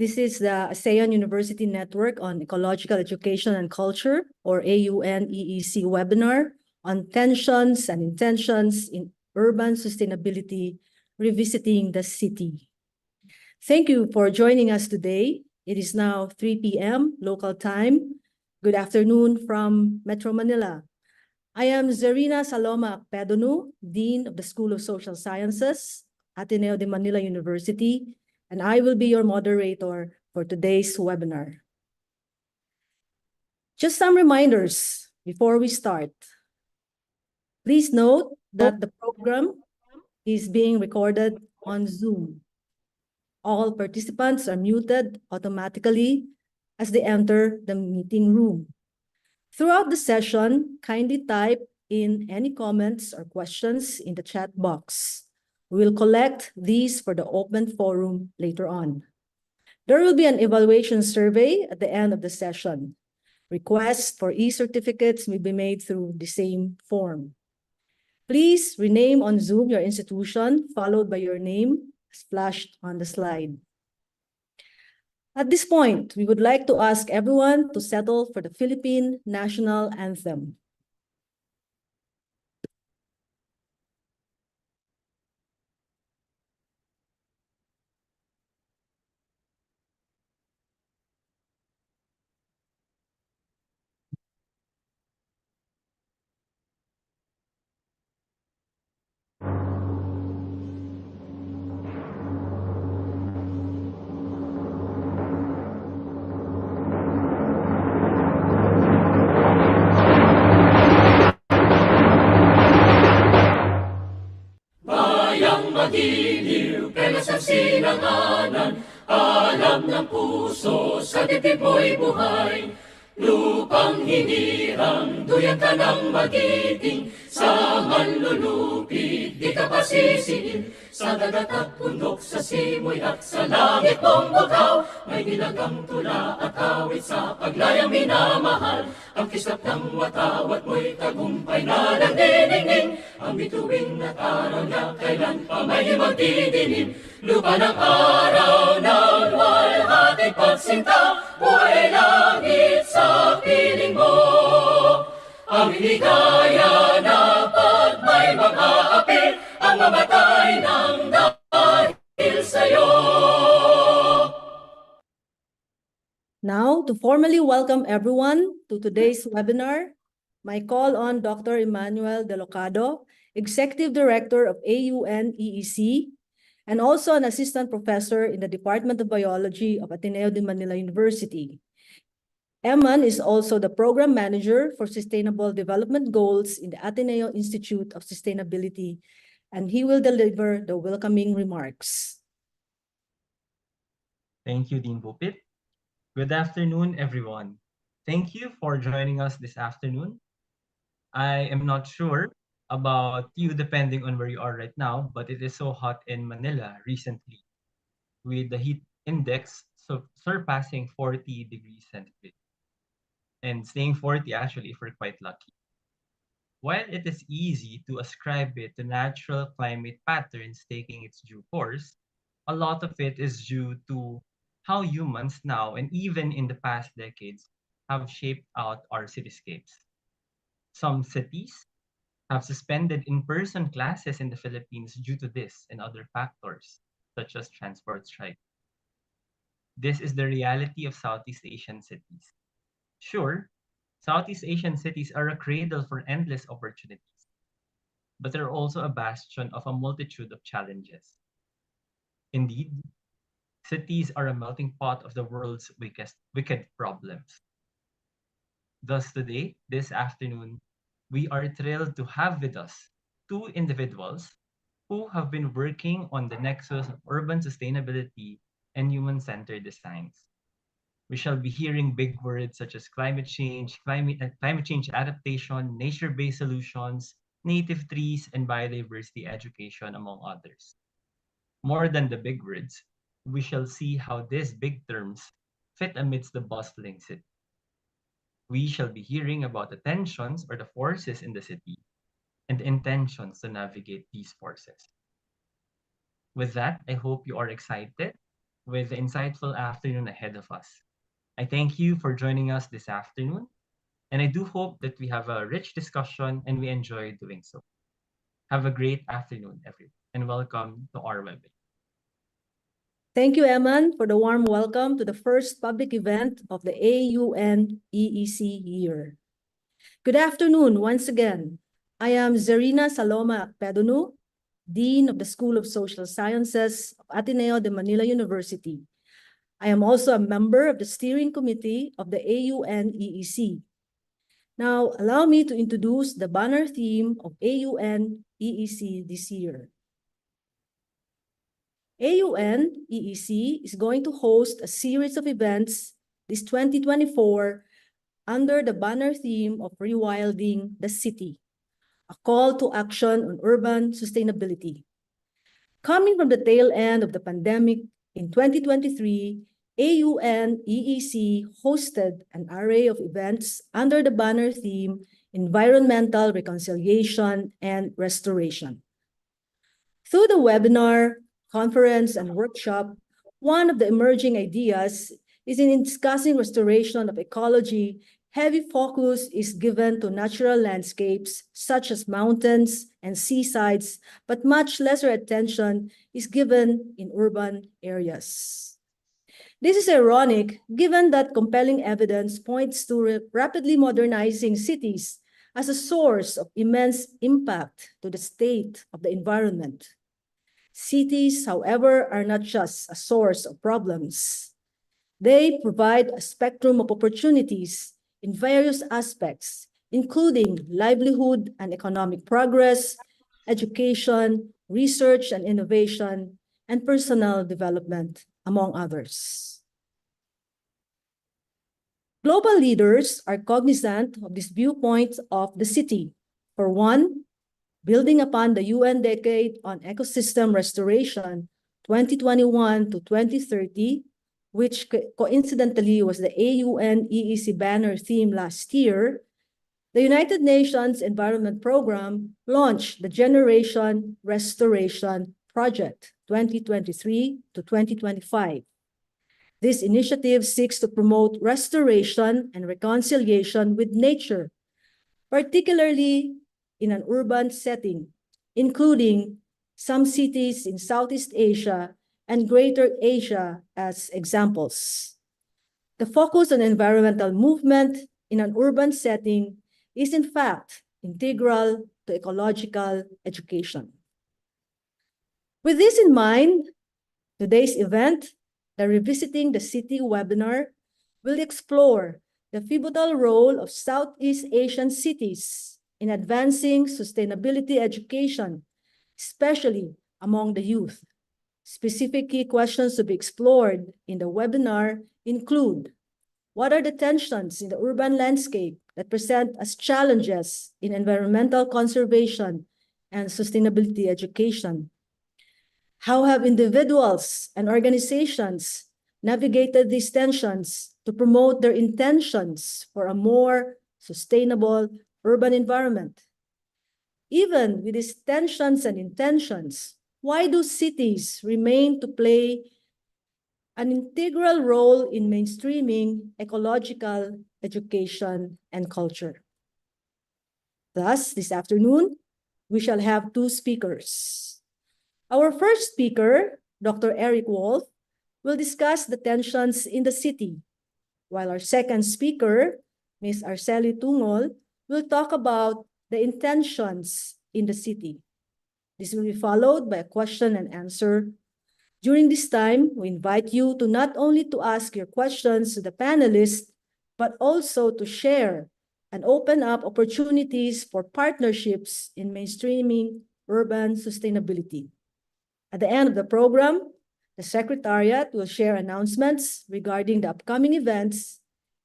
This is the ASEAN University Network on Ecological Education and Culture, or AUN-EEC webinar on tensions and intentions in urban sustainability, revisiting the city. Thank you for joining us today. It is now 3 p.m. local time. Good afternoon from Metro Manila. I am Zarina Saloma Akpedonu, Dean of the School of Social Sciences, Ateneo de Manila University, and I will be your moderator for today's webinar. Just some reminders before we start. Please note that the program is being recorded on Zoom. All participants are muted automatically as they enter the meeting room. Throughout the session, kindly type in any comments or questions in the chat box. We will collect these for the open forum later on. There will be an evaluation survey at the end of the session. Requests for e-certificates may be made through the same form. Please rename on Zoom your institution, followed by your name as flashed on the slide. At this point, we would like to ask everyone to settle for the Philippine National Anthem. Magiliw, kailas ang sinanganan, alam ng puso, sa dibdib mo'y buhay. Lupang hinirang, duyan ka ng magiting, sa manlulupig, di ka pasisiin. Sa dagat at bundok, sa simoy at sa langit mong bukaw, may nilagang tula at awit sa paglayang minamahal. Ang kislap ng watawat mo'y tagumpay na nagdiningning, ang bituin at araw niya kailan pa may magdidilim. Lupa ng araw ng walhating pagsinta, buhay langit sa piling mo. Ang hinigaya na pag may mga api, ang mamatay ng dahil sa'yo. Now, to formally welcome everyone to today's webinar, my call on Dr. Emmanuel De Locado, Executive Director of AUN-EEC, and also an Assistant Professor in the Department of Biology of Ateneo de Manila University. Eman is also the Program Manager for Sustainable Development Goals in the Ateneo Institute of Sustainability, and he will deliver the welcoming remarks. Thank you, Dean Bupit. Good afternoon, everyone. Thank you for joining us this afternoon. I am not sure about you depending on where you are right now, but it is so hot in Manila recently, with the heat index surpassing 40 degrees centigrade. And staying 40 actually if we're quite lucky. While it is easy to ascribe it to natural climate patterns taking its due course, a lot of it is due to how humans now and even in the past decades have shaped out our cityscapes. Some cities have suspended in-person classes in the Philippines due to this and other factors, such as transport strike. This is the reality of Southeast Asian cities. Sure, Southeast Asian cities are a cradle for endless opportunities, but they're also a bastion of a multitude of challenges. Indeed, cities are a melting pot of the world's wicked problems. Thus today, this afternoon, we are thrilled to have with us two individuals who have been working on the nexus of urban sustainability and human-centered designs. We shall be hearing big words such as climate change adaptation, nature-based solutions, native trees, and biodiversity education, among others. More than the big words, we shall see how these big terms fit amidst the bustling city. We shall be hearing about the tensions or the forces in the city and the intentions to navigate these forces. With that, I hope you are excited with the insightful afternoon ahead of us. I thank you for joining us this afternoon, and I do hope that we have a rich discussion and we enjoy doing so. Have a great afternoon, everyone, and welcome to our webinar. Thank you, Eman, for the warm welcome to the first public event of the AUN-EEC year. Good afternoon once again. I am Zarina Saloma Akpedonu, Dean of the School of Social Sciences of Ateneo de Manila University. I am also a member of the steering committee of the AUN-EEC. Now, allow me to introduce the banner theme of AUN-EEC this year. AUN-EEC is going to host a series of events this 2024 under the banner theme of Rewilding the City, a call to action on urban sustainability. Coming from the tail end of the pandemic in 2023, AUN-EEC hosted an array of events under the banner theme Environmental Reconciliation and Restoration. Through the webinar, conference, and workshop, one of the emerging ideas is in discussing restoration of ecology. Heavy focus is given to natural landscapes such as mountains and seasides, but much lesser attention is given in urban areas. This is ironic given that compelling evidence points to rapidly modernizing cities as a source of immense impact to the state of the environment. Cities, however, are not just a source of problems. They provide a spectrum of opportunities in various aspects, including livelihood and economic progress, education, research and innovation, and personal development, among others. Global leaders are cognizant of this viewpoint of the city. For one, building upon the UN Decade on Ecosystem Restoration 2021 to 2030, which coincidentally was the AUN-EEC banner theme last year, the United Nations Environment Program launched the Generation Restoration Project 2023 to 2025. This initiative seeks to promote restoration and reconciliation with nature, particularly in an urban setting, including some cities in Southeast Asia and Greater Asia as examples. The focus on environmental movement in an urban setting is in fact integral to ecological education. With this in mind, today's event, the Revisiting the City webinar, will explore the pivotal role of Southeast Asian cities in advancing sustainability education, especially among the youth. Specific key questions to be explored in the webinar include: what are the tensions in the urban landscape that present as challenges in environmental conservation and sustainability education? How have individuals and organizations navigated these tensions to promote their intentions for a more sustainable urban environment? Even with these tensions and intentions, why do cities remain to play an integral role in mainstreaming ecological education and culture? Thus, this afternoon, we shall have two speakers. Our first speaker, Dr. Eric Wolf, will discuss the tensions in the city, while our second speaker, Ms. Arceli Tungol, will talk about the intentions in the city. This will be followed by a question and answer. During this time, we invite you to not only to ask your questions to the panelists, but also to share and open up opportunities for partnerships in mainstreaming urban sustainability. At the end of the program, the Secretariat will share announcements regarding the upcoming events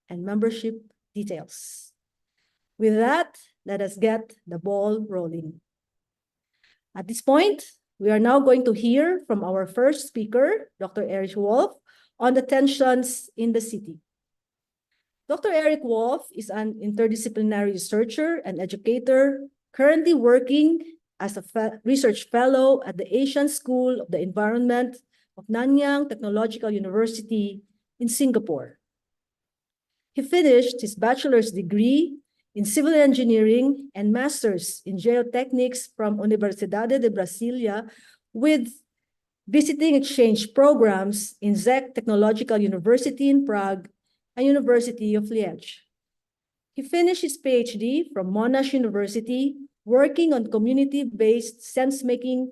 and membership details. With that, let us get the ball rolling. At this point, we are now going to hear from our first speaker, Dr. Eric Wolf, on the tensions in the city. Dr. Eric Wolf is an interdisciplinary researcher and educator currently working as a research fellow at the Asian School of the Environment, of Nanyang Technological University in Singapore. He finished his bachelor's degree in civil engineering and master's in geotechnics from Universidade de Brasilia with visiting exchange programs in Czech Technological University in Prague and University of Liège. He finished his PhD from Monash University, working on community-based sense-making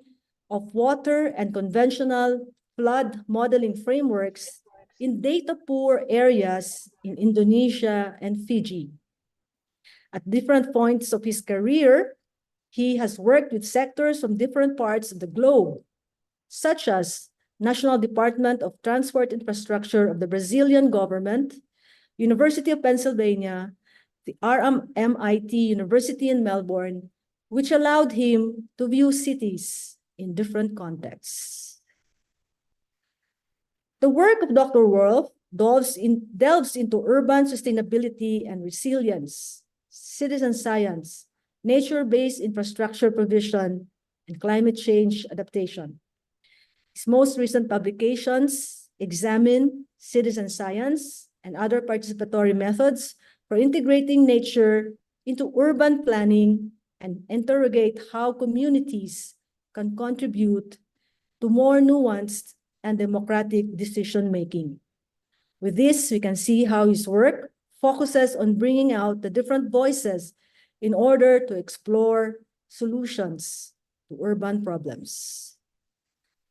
of water and conventional flood modeling frameworks in data-poor areas in Indonesia and Fiji. At different points of his career, he has worked with sectors from different parts of the globe, such as National Department of Transport Infrastructure of the Brazilian government, University of Pennsylvania, the RMIT University in Melbourne, which allowed him to view cities in different contexts. The work of Dr. Wolf delves into urban sustainability and resilience, citizen science, nature-based infrastructure provision, and climate change adaptation. His most recent publications examine citizen science and other participatory methods for integrating nature into urban planning and interrogate how communities can contribute to more nuanced and democratic decision-making. With this, we can see how his work focuses on bringing out the different voices in order to explore solutions to urban problems.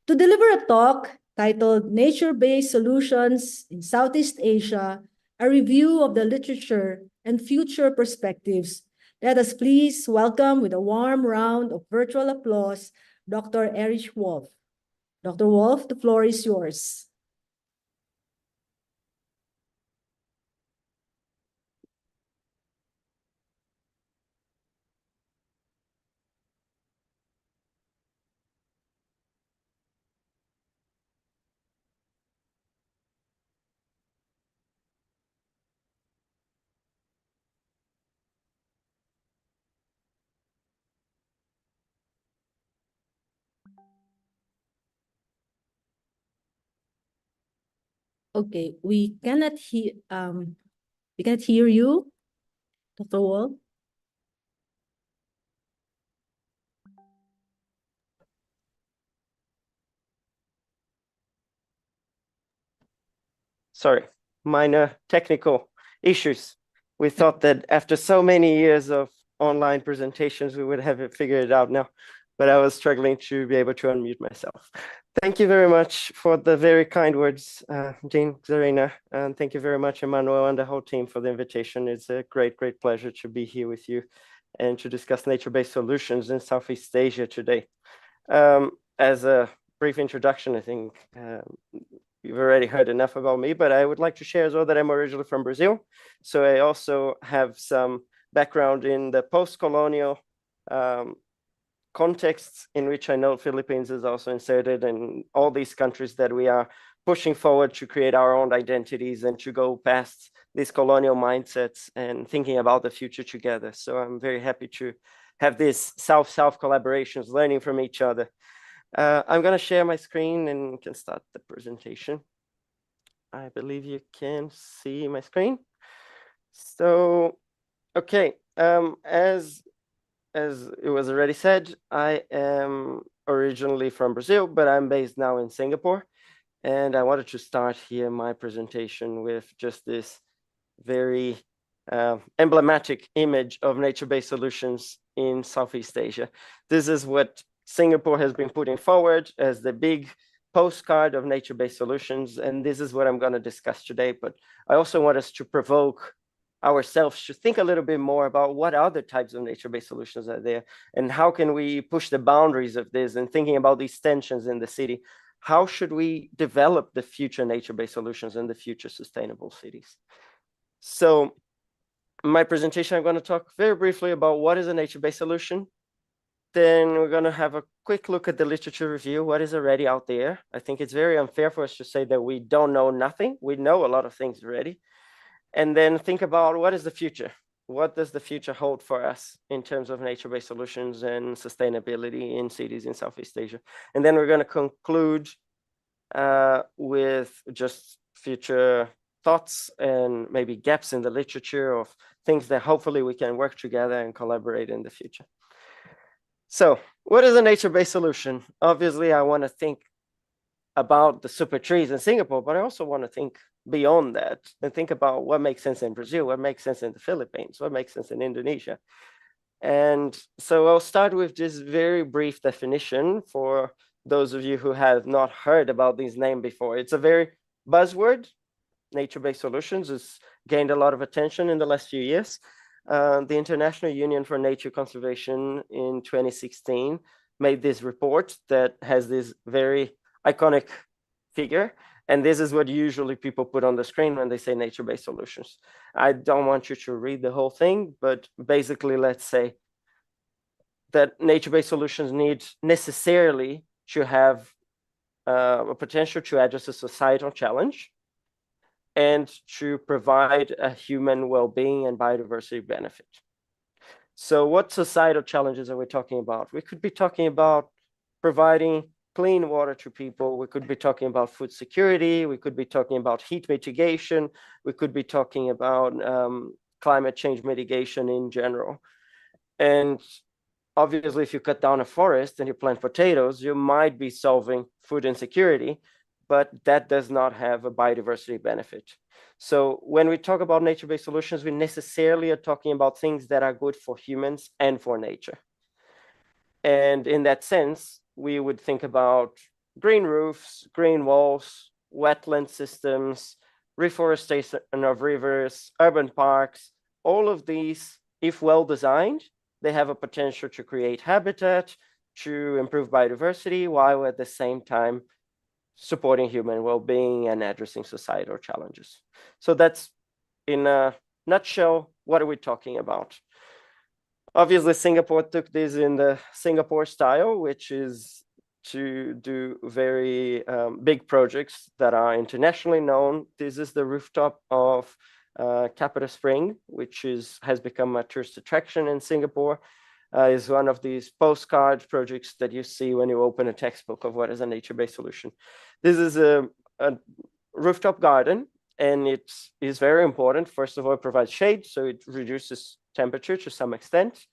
To deliver a talk titled Nature-Based Solutions in Southeast Asia, a review of the literature and future perspectives, let us please welcome with a warm round of virtual applause, Dr. Erich Wolf. Dr. Wolf, the floor is yours. Okay, we cannot hear you, Dr. Wolf. Sorry, minor technical issues. We thought that after so many years of online presentations, we would have it figured out now, but I was struggling to be able to unmute myself. Thank you very much for the very kind words, Jean, Zarina, and thank you very much, Emmanuel, and the whole team for the invitation. It's a great, great pleasure to be here with you and to discuss nature-based solutions in Southeast Asia today. As a brief introduction, I think you've already heard enough about me, but I would like to share as well that I'm originally from Brazil. So I also have some background in the post-colonial contexts in which I know Philippines is also inserted, and all these countries that we are pushing forward to create our own identities and to go past these colonial mindsets and thinking about the future together. So I'm very happy to have these South-South collaborations, learning from each other. I'm going to share my screen and can start the presentation. I believe you can see my screen. So, okay, as it was already said, I am originally from Brazil, but I'm based now in Singapore. And I wanted to start here my presentation with just this very emblematic image of nature-based solutions in Southeast Asia. This is what Singapore has been putting forward as the big postcard of nature-based solutions. And this is what I'm going to discuss today. But I also want us to provoke ourselves to think a little bit more about what other types of nature-based solutions are there and how can we push the boundaries of this, and thinking about these tensions in the city. How should we develop the future nature-based solutions and the future sustainable cities? So in my presentation, I'm going to talk very briefly about what is a nature-based solution. Then we're going to have a quick look at the literature review, what is already out there. I think it's very unfair for us to say that we don't know nothing. We know a lot of things already. And then think about what is the future? What does the future hold for us in terms of nature-based solutions and sustainability in cities in Southeast Asia? And then we're going to conclude with just future thoughts and maybe gaps in the literature of things that hopefully we can work together and collaborate in the future. So what is a nature-based solution? Obviously, I want to think about the super trees in Singapore, but I also want to think beyond that and think about what makes sense in Brazil, what makes sense in the Philippines, what makes sense in Indonesia. And so I'll start with this very brief definition for those of you who have not heard about this name before. It's a very buzzword. Nature-based solutions has gained a lot of attention in the last few years. The International Union for Nature Conservation in 2016 made this report that has this very iconic figure. And this is what usually people put on the screen when they say nature-based solutions. I don't want you to read the whole thing, but basically, let's say that nature-based solutions need necessarily to have a potential to address a societal challenge and to provide a human well-being and biodiversity benefit. So what societal challenges are we talking about? We could be talking about providing clean water to people. We could be talking about food security. We could be talking about heat mitigation. We could be talking about climate change mitigation in general. And obviously, if you cut down a forest and you plant potatoes, you might be solving food insecurity, but that does not have a biodiversity benefit. So when we talk about nature-based solutions, we necessarily are talking about things that are good for humans and for nature. And in that sense, we would think about green roofs, green walls, wetland systems, reforestation of rivers, urban parks. All of these, if well designed, they have a potential to create habitat, to improve biodiversity, while at the same time supporting human well-being and addressing societal challenges. So that's, in a nutshell, what are we talking about? Obviously, Singapore took this in the Singapore style, which is to do very big projects that are internationally known. This is the rooftop of Capita Spring, which has become a tourist attraction in Singapore. Is one of these postcard projects that you see when you open a textbook of what is a nature-based solution. This is a rooftop garden, and it is very important. First of all, it provides shade, so it reduces temperature to some extent,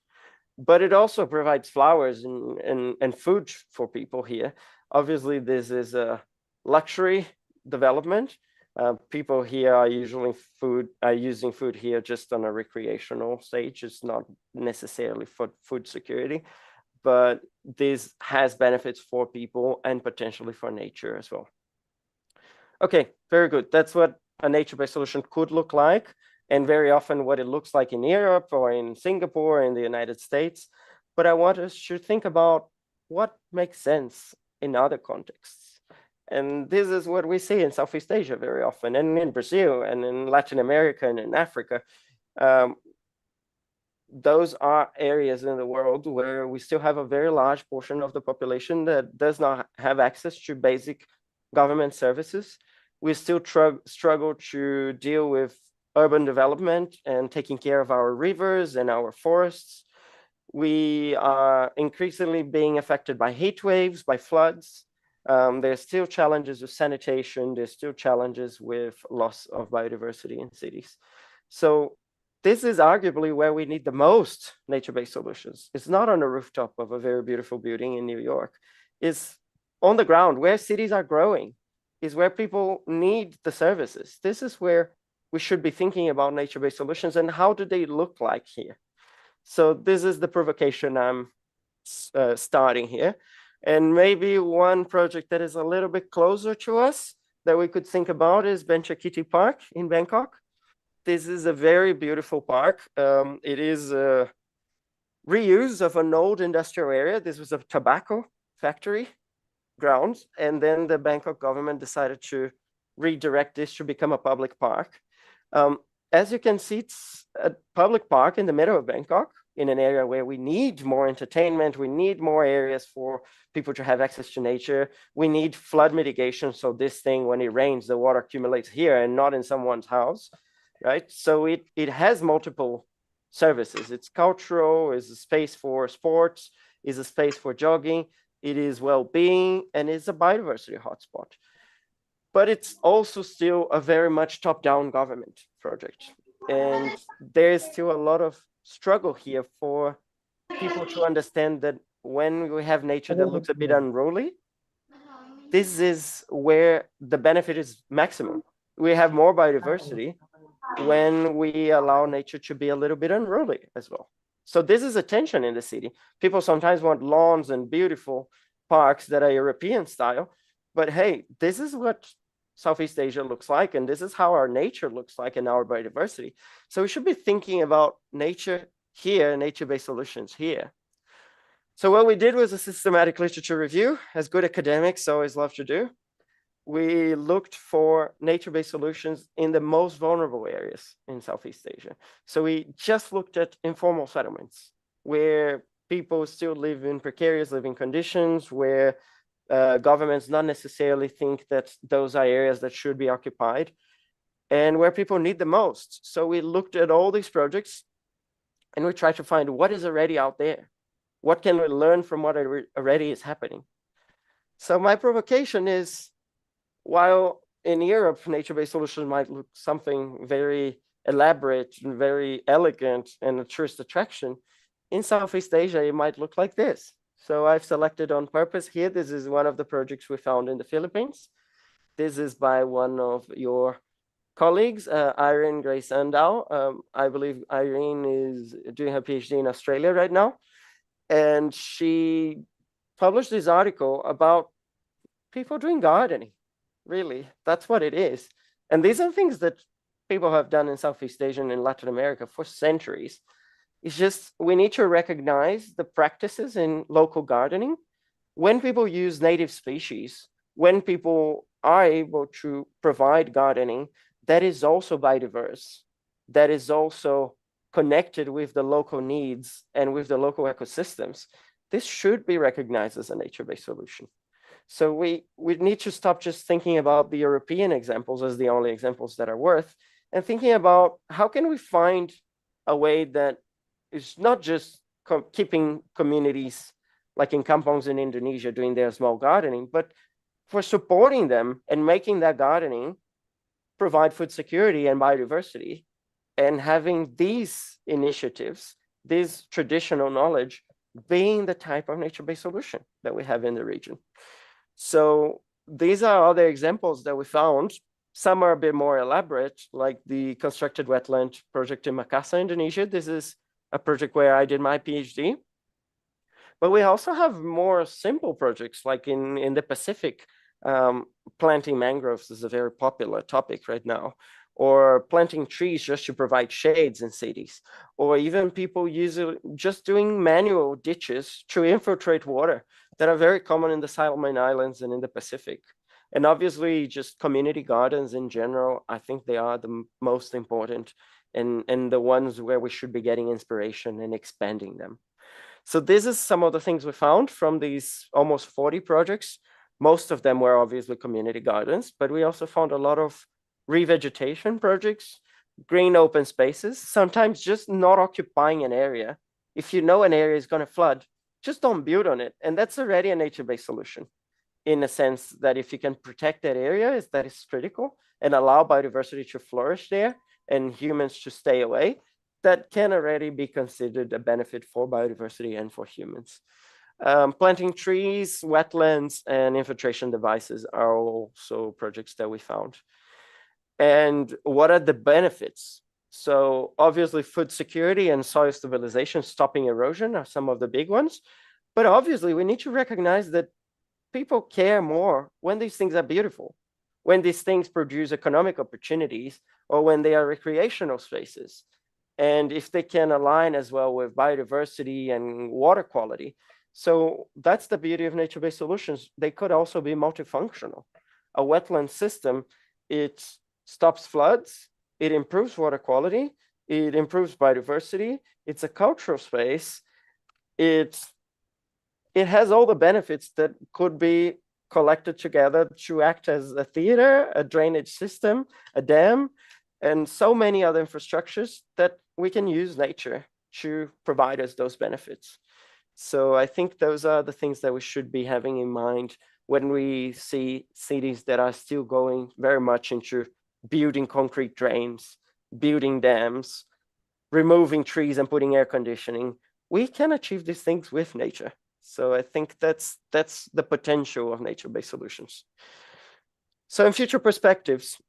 but it also provides flowers and food for people here. Obviously, this is a luxury development. People here are usually using food here just on a recreational stage. It's not necessarily for food security, but this has benefits for people and potentially for nature as well. Okay, very good. That's what a nature-based solution could look like, and very often what it looks like in Europe or in Singapore or in the United States. But I want us to think about what makes sense in other contexts. And this is what we see in Southeast Asia very often, and in Brazil, and in Latin America, and in Africa. Those are areas in the world where we still have a very large portion of the population that does not have access to basic government services. We still struggle to deal with urban development and taking care of our rivers and our forests. We are increasingly being affected by heat waves, by floods. There's still challenges with sanitation. There's still challenges with loss of biodiversity in cities. So this is arguably where we need the most nature-based solutions. It's not on the rooftop of a very beautiful building in New York. It's on the ground where cities are growing, is where people need the services. This is where we should be thinking about nature-based solutions, and how do they look like here? So this is the provocation I'm starting here. And maybe one project that is a little bit closer to us that we could think about is Benchakiti Park in Bangkok. This is a very beautiful park. It is a reuse of an old industrial area. This was a tobacco factory grounds. And then the Bangkok government decided to redirect this to become a public park. As you can see, it's a public park in the middle of Bangkok, in an area where we need more entertainment. We need more areas for people to have access to nature. We need flood mitigation. So this thing, when it rains, the water accumulates here and not in someone's house, right? So it has multiple services. It's cultural, it's a space for sports, it's a space for jogging, it is well-being, and it's a biodiversity hotspot. but it's also still a very much top-down government project. And there's still a lot of struggle here for people to understand that when we have nature that looks a bit unruly, this is where the benefit is maximum. We have more biodiversity when we allow nature to be a little bit unruly as well. So this is a tension in the city. People sometimes want lawns and beautiful parks that are European style, but hey, this is what Southeast Asia looks like, and this is how our nature looks like in our biodiversity. So we should be thinking about nature here, nature-based solutions here. So what we did was a systematic literature review, as good academics always love to do. We looked for nature-based solutions in the most vulnerable areas in Southeast Asia. So we just looked at informal settlements where people still live in precarious living conditions, where governments not necessarily think that those are areas that should be occupied, and where people need the most. So we looked at all these projects and we tried to find what is already out there. What can we learn from what already is happening? So my provocation is, while in Europe, nature-based solutions might look something very elaborate and very elegant and a tourist attraction, in Southeast Asia, it might look like this. So I've selected on purpose here. This is one of the projects we found in the Philippines. This is by one of your colleagues, Irene Grace Andau. I believe Irene is doing her PhD in Australia right now. And she published this article about people doing gardening. Really, that's what it is. And these are things that people have done in Southeast Asia and in Latin America for centuries. It's just, we need to recognize the practices in local gardening. When people use native species, when people are able to provide gardening, that is also biodiverse, that is also connected with the local needs and with the local ecosystems. This should be recognized as a nature-based solution. So we need to stop just thinking about the European examples as the only examples that are worth, and thinking about how can we find a way that is not just keeping communities like in kampongs in Indonesia doing their small gardening, but for supporting them and making that gardening provide food security and biodiversity, and having these initiatives, this traditional knowledge, being the type of nature-based solution that we have in the region. So these are other examples that we found. Some are a bit more elaborate, like the constructed wetland project in Makassar, Indonesia. This is a project where I did my PhD. But we also have more simple projects, like in the Pacific. Planting mangroves is a very popular topic right now, or planting trees just to provide shades in cities, or even people just doing manual ditches to infiltrate water that are very common in the Solomon Islands and in the Pacific. And obviously just community gardens in general, I think they are the most important and the ones where we should be getting inspiration and expanding them. So this is some of the things we found from these almost 40 projects. Most of them were obviously community gardens, but we also found a lot of revegetation projects, green open spaces, sometimes just not occupying an area. If you know an area is going to flood, just don't build on it. And that's already a nature-based solution, in a sense that if you can protect that area, that is critical, and allow biodiversity to flourish there and humans to stay away, that can already be considered a benefit for biodiversity and for humans. Planting trees, wetlands, and infiltration devices are also projects that we found. And what are the benefits? So obviously food security and soil stabilization, stopping erosion are some of the big ones. But obviously we need to recognize that people care more when these things are beautiful, when these things produce economic opportunities, or when they are recreational spaces. And if they can align as well with biodiversity and water quality. So that's the beauty of nature-based solutions. They could also be multifunctional. A wetland system, it stops floods, it improves water quality, it improves biodiversity, it's a cultural space, it has all the benefits that could be collected together to act as a theater, a drainage system, a dam, and so many other infrastructures that we can use nature to provide us those benefits. So I think those are the things that we should be having in mind when we see cities that are still going very much into building concrete drains, building dams, removing trees and putting air conditioning. We can achieve these things with nature. So I think that's the potential of nature-based solutions. So in future perspectives,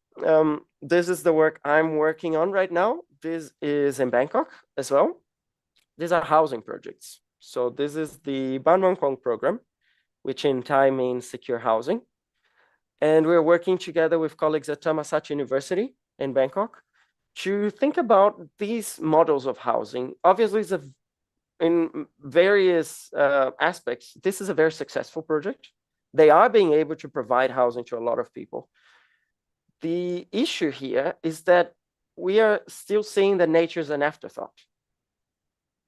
this is the work I'm working on right now. This is in Bangkok as well. These are housing projects. So this is the Ban Mong Kong program, which in Thai means secure housing. And we're working together with colleagues at Thammasat University in Bangkok to think about these models of housing. Obviously, it's in various aspects, this is a very successful project. They are being able to provide housing to a lot of people. The issue here is that we are still seeing that nature is an afterthought.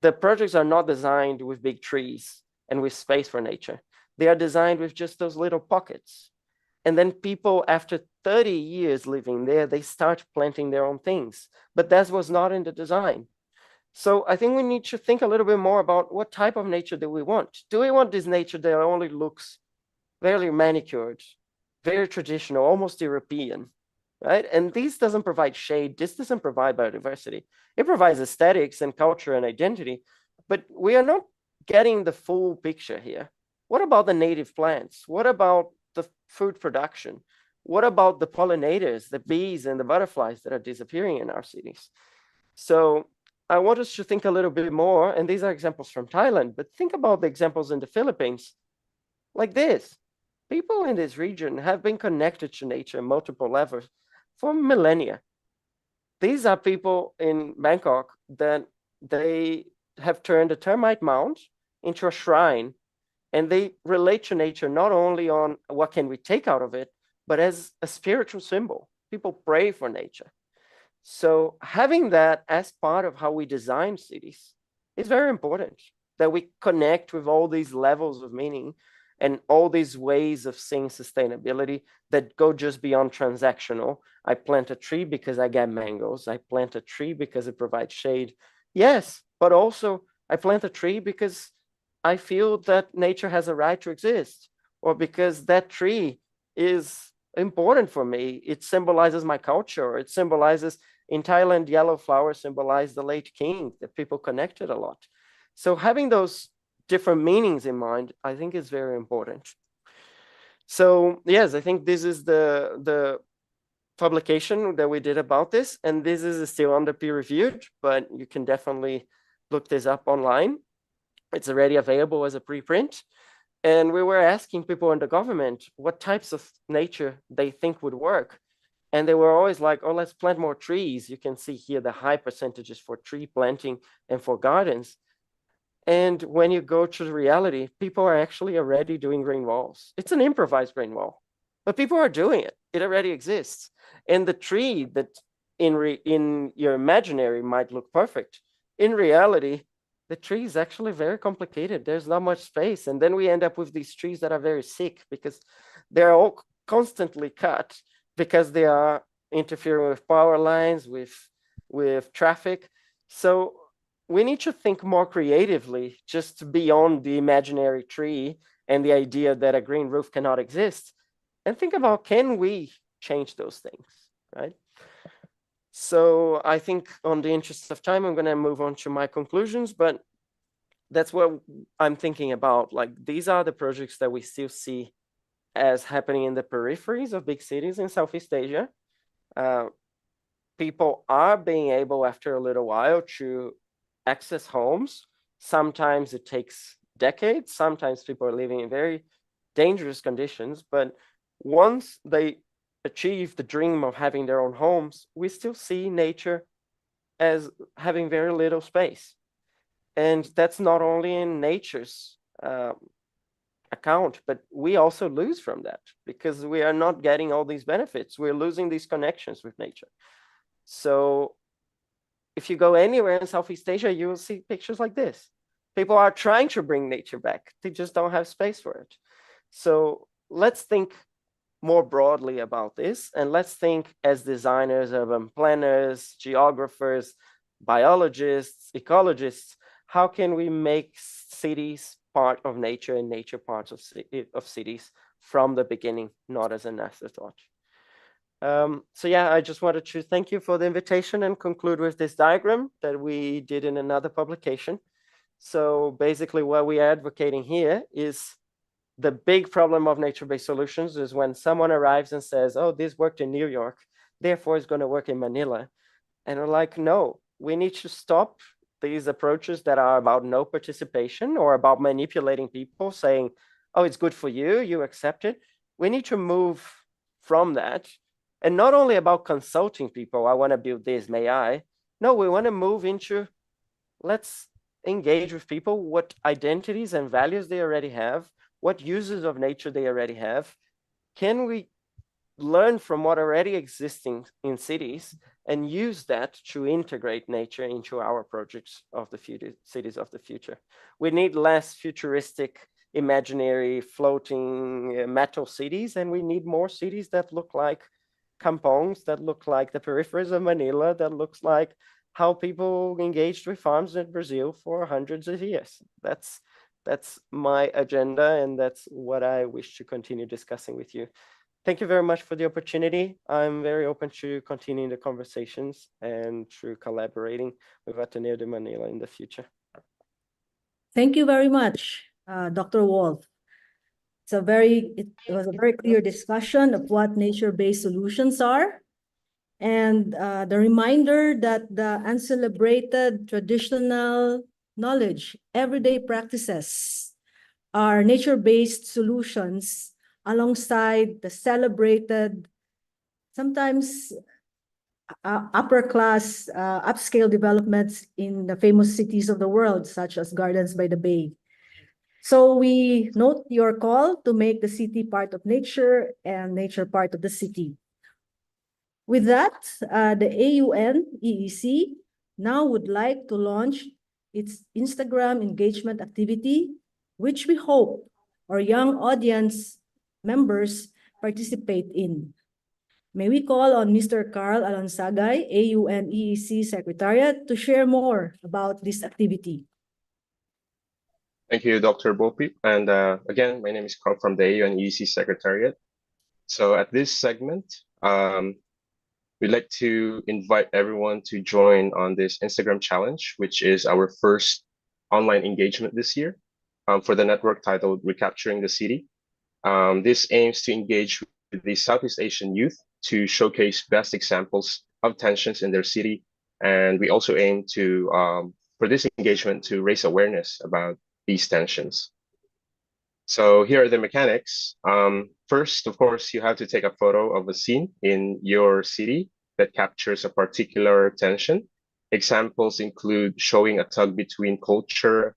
The projects are not designed with big trees and with space for nature. They are designed with just those little pockets. And then people, after 30 years living there, they start planting their own things. But that was not in the design. So I think we need to think a little bit more about what type of nature do we want? Do we want this nature that only looks very manicured, very traditional, almost European, right? And this doesn't provide shade. This doesn't provide biodiversity. It provides aesthetics and culture and identity, but we are not getting the full picture here. What about the native plants? What about the food production? What about the pollinators, the bees and the butterflies that are disappearing in our cities? So I want us to think a little bit more, and these are examples from Thailand, but think about the examples in the Philippines like this. People in this region have been connected to nature on multiple levels for millennia. These are people in Bangkok that they have turned a termite mound into a shrine, and they relate to nature not only on what can we take out of it, but as a spiritual symbol. People pray for nature. So having that as part of how we design cities is very important, that we connect with all these levels of meaning and all these ways of seeing sustainability that go just beyond transactional. I plant a tree because I get mangoes. I plant a tree because it provides shade. Yes, but also I plant a tree because I feel that nature has a right to exist, or because that tree is important for me. It symbolizes my culture. It symbolizes, in Thailand, yellow flowers symbolize the late king, that people connected a lot. So having those different meanings in mind, I think is very important. So yes, I think this is the publication that we did about this, and this is still under peer reviewed, but you can definitely look this up online. It's already available as a preprint. And we were asking people in the government what types of nature they think would work. And they were always like, oh, let's plant more trees. You can see here the high percentages for tree planting and for gardens. And when you go to the reality, people are actually already doing green walls. It's an improvised green wall, but people are doing it. It already exists. And the tree that in your imaginary might look perfect, in reality, the tree is actually very complicated. There's not much space. And then we end up with these trees that are very sick because they're all constantly cut because they are interfering with power lines, with traffic. So we need to think more creatively, just beyond the imaginary tree and the idea that a green roof cannot exist, and think about, can we change those things, right? So I think on the interest of time, I'm going to move on to my conclusions, but that's what I'm thinking about. Like, these are the projects that we still see as happening in the peripheries of big cities in Southeast Asia. People are being able, after a little while, to access homes. Sometimes it takes decades. Sometimes people are living in very dangerous conditions. But once they achieve the dream of having their own homes, we still see nature as having very little space. And that's not only in nature's account, but we also lose from that because we are not getting all these benefits. We're losing these connections with nature. So if you go anywhere in Southeast Asia, you will see pictures like this. People are trying to bring nature back. They just don't have space for it. So let's think more broadly about this, and let's think as designers, urban planners, geographers, biologists, ecologists, how can we make cities part of nature and nature parts of cities from the beginning, not as an afterthought. So yeah, I just wanted to thank you for the invitation and conclude with this diagram that we did in another publication. So basically what we are advocating here is the big problem of nature-based solutions is when someone arrives and says, oh, this worked in New York, therefore it's going to work in Manila. And we're like, no, we need to stop these approaches that are about no participation or about manipulating people, saying, oh, it's good for you, you accept it. We need to move from that. And not only about consulting people, I want to build this, may I? No, we want to move into, let's engage with people, what identities and values they already have, what uses of nature they already have. Can we learn from what already existing in cities and use that to integrate nature into our projects of the future, cities of the future? We need less futuristic, imaginary, floating metal cities, and we need more cities that look like kampongs, that look like the peripheries of Manila, that looks like how people engaged with farms in Brazil for hundreds of years. That's my agenda, and that's what I wish to continue discussing with you. Thank you very much for the opportunity. I'm very open to continuing the conversations and to collaborating with Ateneo de Manila in the future. Thank you very much, Dr. Wolf. It was a very clear discussion of what nature-based solutions are, and the reminder that the uncelebrated traditional knowledge, everyday practices are nature-based solutions alongside the celebrated, sometimes upper-class, upscale developments in the famous cities of the world, such as Gardens by the Bay. So we note your call to make the city part of nature and nature part of the city. With that, the AUN-EEC now would like to launch its Instagram engagement activity, which we hope our young audience members participate in. May we call on Mr. Carl Alonsagay, AUN-EEC Secretariat, to share more about this activity. Thank you, Dr. Bopi. And again, my name is Carl from the AUN-EEC Secretariat. So at this segment, we'd like to invite everyone to join on this Instagram challenge, which is our first online engagement this year for the network titled Recapturing the City. This aims to engage with the Southeast Asian youth to showcase best examples of tensions in their city. And we also aim to, for this engagement, to raise awareness about these tensions. So here are the mechanics. First, of course, you have to take a photo of a scene in your city that captures a particular tension. Examples include showing a tug between culture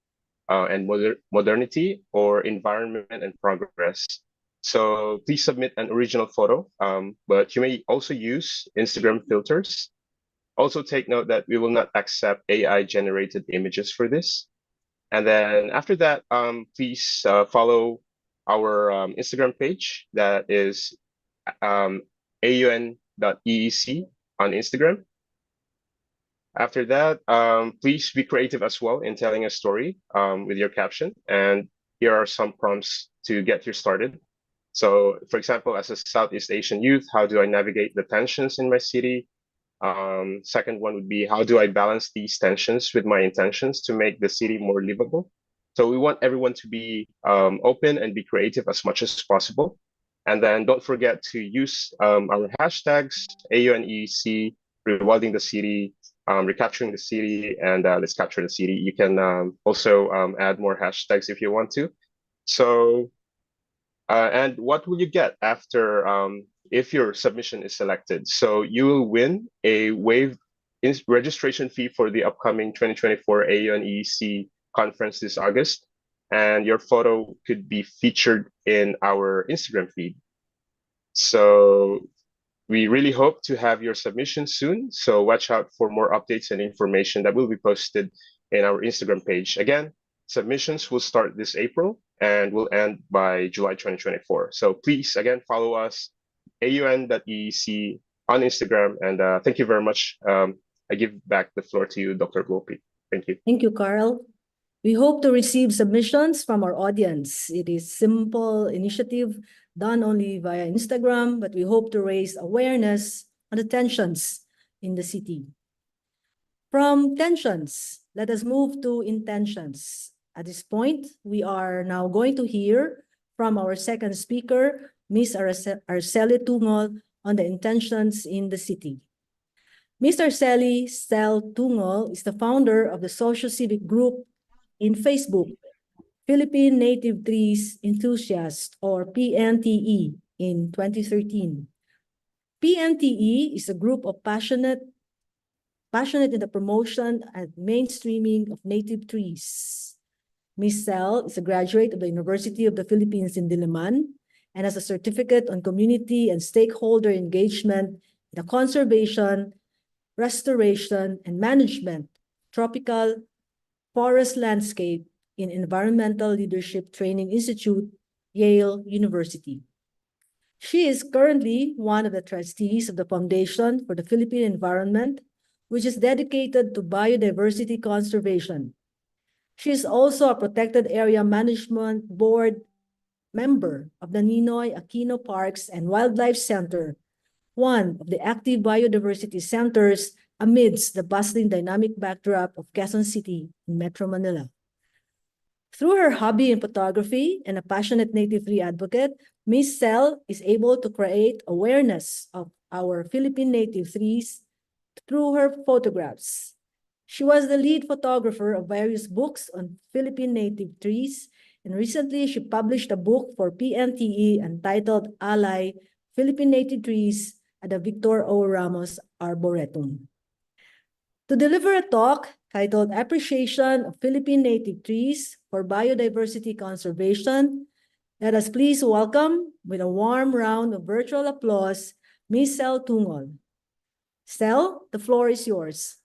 and modernity, or environment and progress. So please submit an original photo, but you may also use Instagram filters. Also take note that we will not accept AI-generated images for this. And then after that, please follow our Instagram page, that is AUN.EEC on Instagram. After that, please be creative as well in telling a story with your caption. And here are some prompts to get you started. So, for example, as a Southeast Asian youth, how do I navigate the tensions in my city? Second one would be, how do I balance these tensions with my intentions to make the city more livable? So we want everyone to be open and be creative as much as possible. And then don't forget to use our hashtags, AUN-EEC, Rewilding the City, Recapturing the City, and Let's Capture the City. You can also add more hashtags if you want to. So, and what will you get after if your submission is selected? So you will win a waived registration fee for the upcoming 2024 AUN-EEC conference this August, and your photo could be featured in our Instagram feed. So we really hope to have your submission soon. So watch out for more updates and information that will be posted in our Instagram page. Again, submissions will start this April and will end by July 2024. So please, again, follow us, AUN.EEC on Instagram. And thank you very much. I give back the floor to you, Dr. Gopi. Thank you. Thank you, Carl. We hope to receive submissions from our audience. It is a simple initiative done only via Instagram, but we hope to raise awareness on the tensions in the city. From tensions, let us move to intentions. At this point, we are now going to hear from our second speaker, Ms. Arceli Tungol, on the intentions in the city. Ms. Arceli Stel Tungol is the founder of the socio-civic group in Facebook, Philippine Native Trees Enthusiasts, or PNTE, in 2013. PNTE is a group of passionate in the promotion and mainstreaming of native trees. Ms. Sel is a graduate of the University of the Philippines in Diliman and has a certificate on community and stakeholder engagement in the conservation, restoration, and management tropical forest landscape in Environmental Leadership Training Institute, Yale University. She is currently one of the trustees of the Foundation for the Philippine Environment, which is dedicated to biodiversity conservation. She is also a Protected Area Management Board member of the Ninoy Aquino Parks and Wildlife Center, one of the active biodiversity centers amidst the bustling dynamic backdrop of Quezon City in Metro Manila. Through her hobby in photography and a passionate native tree advocate, Ms. Sel is able to create awareness of our Philippine native trees through her photographs. She was the lead photographer of various books on Philippine native trees, and recently she published a book for PNTE entitled Ally, Philippine Native Trees at the Victor O. Ramos Arboretum. To deliver a talk titled Appreciation of Philippine Native Trees for Biodiversity Conservation, let us please welcome, with a warm round of virtual applause, Ms. Sel Tungol. Sel, the floor is yours.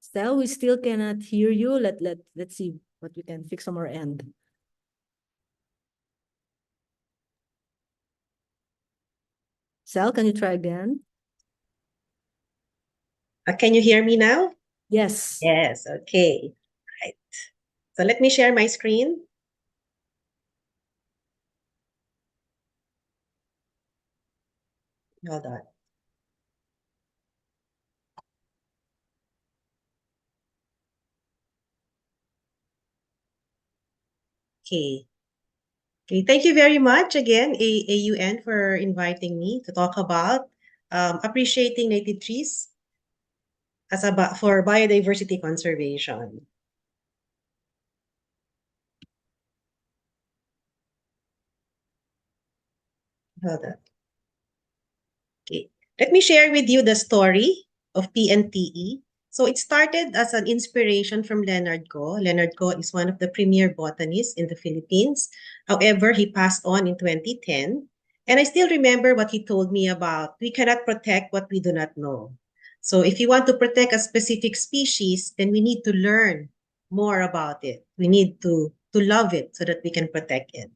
Sel, we still cannot hear you. Let's see what we can fix on our end. Sel, can you try again? Can you hear me now? Yes. Yes, okay. Right. So let me share my screen. Hold on. Okay. Okay, thank you very much again, AUN, for inviting me to talk about appreciating native trees for biodiversity conservation. Hold on. Okay, let me share with you the story of PNTE. So it started as an inspiration from Leonard Go. Leonard Go is one of the premier botanists in the Philippines. However, he passed on in 2010. And I still remember what he told me about, we cannot protect what we do not know. So if you want to protect a specific species, then we need to learn more about it. We need to love it so that we can protect it.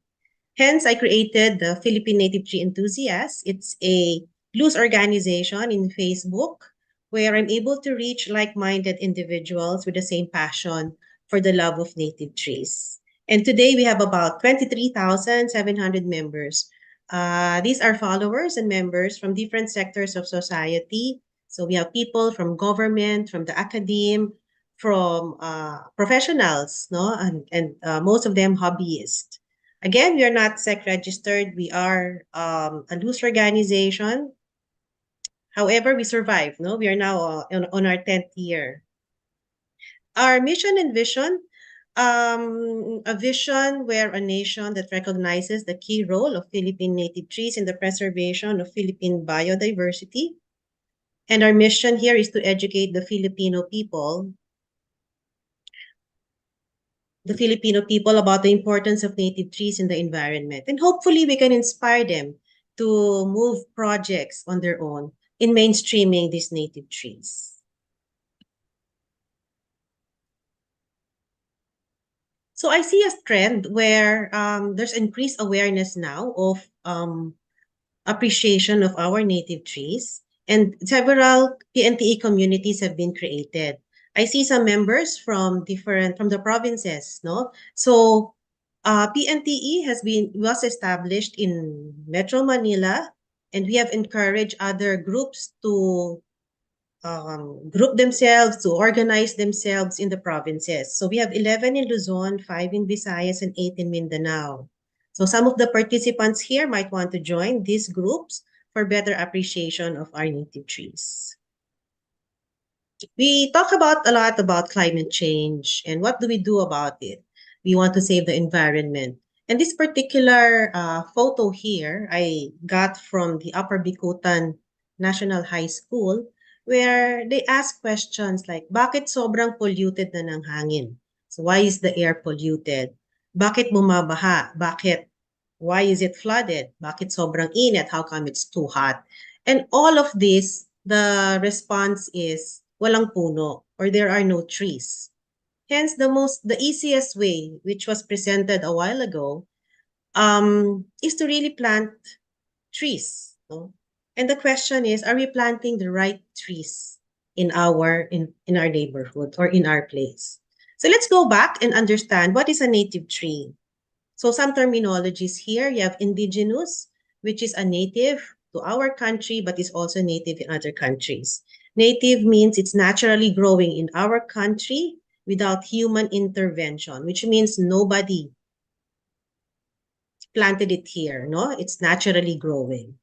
Hence, I created the Philippine Native Tree Enthusiasts. It's a loose organization in Facebook where I'm able to reach like-minded individuals with the same passion for the love of native trees. And today we have about 23,700 members. These are followers and members from different sectors of society. So we have people from government, from the academe, from professionals, no, and most of them hobbyists. Again, we are not SEC registered. We are a loose organization. However, we survived. No, we are now on our 10th year. Our mission and vision, a vision where a nation that recognizes the key role of Philippine native trees in the preservation of Philippine biodiversity. And our mission here is to educate the Filipino people about the importance of native trees in the environment. And hopefully we can inspire them to move projects on their own in mainstreaming these native trees. So I see a trend where there's increased awareness now of appreciation of our native trees, and several PNTE communities have been created. I see some members from the provinces, no? So PNTE was established in Metro Manila, and we have encouraged other groups to group themselves, to organize themselves in the provinces. So we have 11 in Luzon, 5 in Visayas, and 8 in Mindanao. So some of the participants here might want to join these groups for better appreciation of our native trees. We talk a lot about climate change and what do we do about it? We want to save the environment. And this particular photo here, I got from the Upper Bikutan National High School, where they ask questions like, bakit sobrang polluted na ng hangin? So why is the air polluted? Bakit bumabaha? Bakit? Why is it flooded? Bakit sobrang init? How come it's too hot? And all of this, the response is walang puno or there are no trees. Hence, the easiest way, which was presented a while ago, is to really plant trees. No? And the question is, are we planting the right trees in our neighborhood or in our place? So let's go back and understand what is a native tree. So some terminologies here, you have indigenous, which is a native to our country, but is also native in other countries. Native means it's naturally growing in our country without human intervention, which means nobody planted it here, no? It's naturally growing.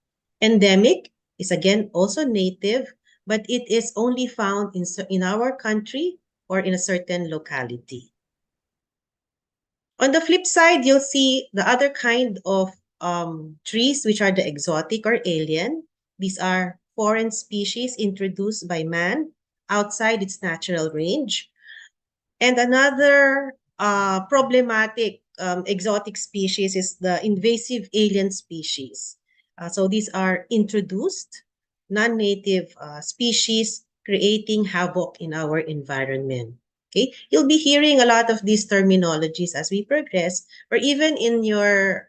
Endemic is again also native, but it is only found in our country or in a certain locality. On the flip side, you'll see the other kind of trees, which are the exotic or alien. These are foreign species introduced by man outside its natural range. And another problematic exotic species is the invasive alien species. So these are introduced, non-native species creating havoc in our environment. Okay, you'll be hearing a lot of these terminologies as we progress, or even in your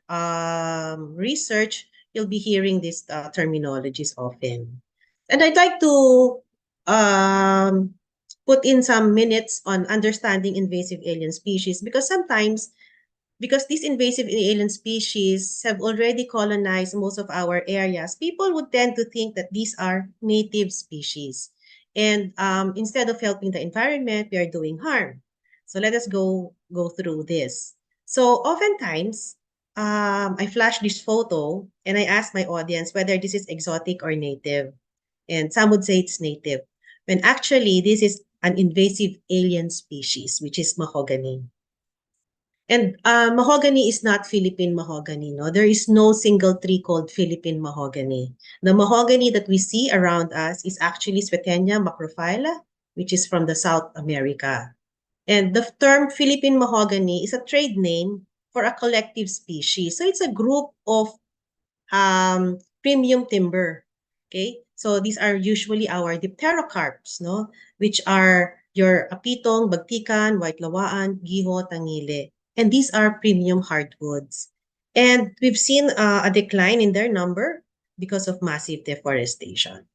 research, you'll be hearing these terminologies often. And I'd like to put in some minutes on understanding invasive alien species because sometimes, because these invasive alien species have already colonized most of our areas, people would tend to think that these are native species. And instead of helping the environment, we are doing harm. So let us go through this. So oftentimes, I flash this photo and I ask my audience whether this is exotic or native. And some would say it's native, when actually this is an invasive alien species, which is mahogany. And mahogany is not Philippine mahogany, no? There is no single tree called Philippine mahogany. The mahogany that we see around us is actually Swetenia macrophylla, which is from the South America. And the term Philippine mahogany is a trade name for a collective species. So it's a group of premium timber. Okay, so these are usually our dipterocarps, no? Which are your apitong, bagtikan, white lawaan, giho, tangile. And these are premium hardwoods. And we've seen a decline in their number because of massive deforestation.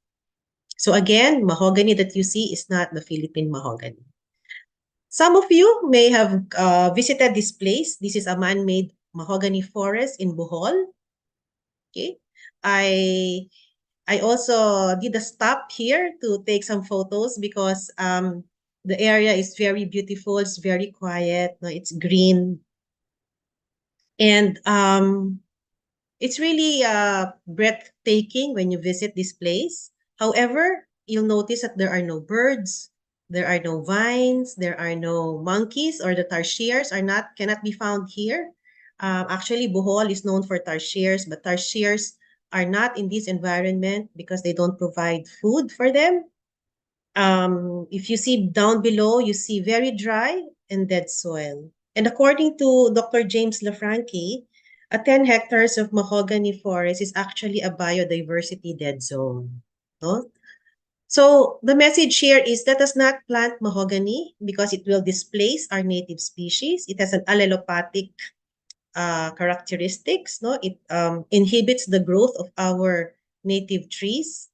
So again, mahogany that you see is not the Philippine mahogany. Some of you may have visited this place. This is a man-made mahogany forest in Bohol. Okay, I also did a stop here to take some photos because the area is very beautiful. It's very quiet. No, it's green, and it's really breathtaking when you visit this place. However, you'll notice that there are no birds, there are no vines, there are no monkeys, or the tarsiers cannot be found here. Actually, Bohol is known for tarsiers, but tarsiers are not in this environment because they don't provide food for them. If you see down below, you see very dry and dead soil. And according to Dr. James Lafranchi, 10 hectares of mahogany forest is actually a biodiversity dead zone. No? So the message here is let us not plant mahogany because it will displace our native species. It has an allelopathic characteristics. No, it inhibits the growth of our native trees.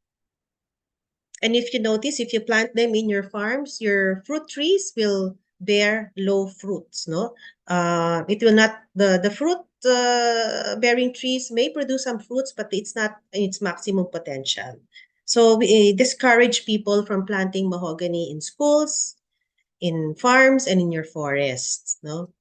And if you notice, if you plant them in your farms, your fruit trees will bear low fruits. No, it will not the fruit bearing trees may produce some fruits, but it's not its maximum potential. So we discourage people from planting mahogany in schools, in farms, and in your forests. No,